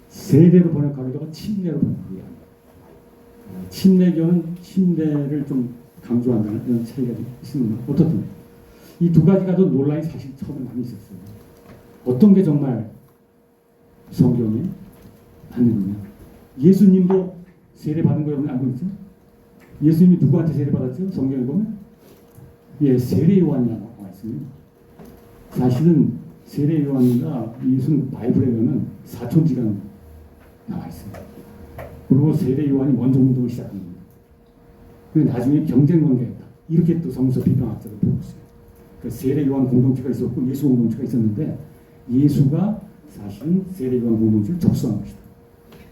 세례로 번역하기도 하고 침례로 번역하기도 합니다. 침례교는 침례를 좀 강조한다는 이런 차이가 있습니다. 어떻든 이 두 가지가 더 논란이 사실 처음에 많이 있었어요. 어떤 게 정말 성경에 맞는 거냐? 예수님도 세례 받은 거 여러분 알고 있죠? 예수님이 누구한테 세례 받았죠? 성경에 보면 세례 요한이라고 나와 있습니다. 사실은 세례 요한과 예수는 바이블에 보면 사촌지간 나와 있습니다. 그리고 세례 요한이 먼저 운동을 시작합니다. 그런데 나중에 경쟁 관계였다. 이렇게 또 성서 비평학자들 보고 있어요. 그러니까 세례 요한 공동체가 있었고 예수 공동체가 있었는데 예수가 사실은 세례 요한 공동체를 접수한 것이다.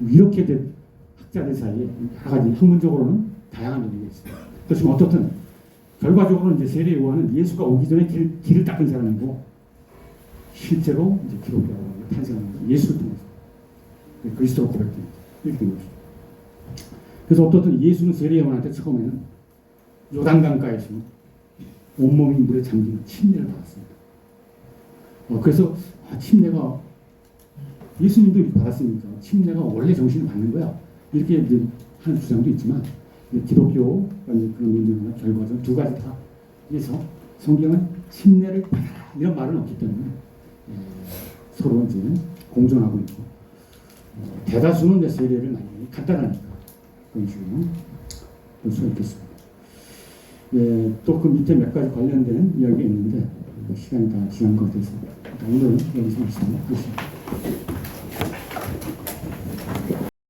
이렇게 된 학자들 사이에 여러 가지 학문적으로는 다양한 논의가 있습니다. 그렇지만 어떻든 결과적으로는 이제 세례 요한은 예수가 오기 전에 길을 닦은 사람이고 실제로 이제 기독교라고 하는 게 탄생하는 거예요. 예수를 통해서 그리스도로 고백됩니다. 이렇게 된 것이죠. 그래서 어떻든 예수는 세례 요한한테 처음에는 요단강가에서 온몸이 물에 잠기는 침례를 받았습니다. 그래서 침례가 예수님도 받았으니까 침례가 원래 정신을 받는 거야. 이렇게 이제 하는 주장도 있지만 기독교가 그런 논쟁이나 결과적으로 두 가지 다. 그래서 성경은 침례를 받아라 이런 말은 없기 때문에 서로 이제 공존하고 있고 대다수는 이제 세례를 많이 간단하니까 그런 식으로 볼 수가 있겠습니다. 예, 또 그 밑에 몇 가지 관련된 이야기가 있는데 시간이 다 지난 것 같아서 오늘은 여기서 마치도록 하겠습니다.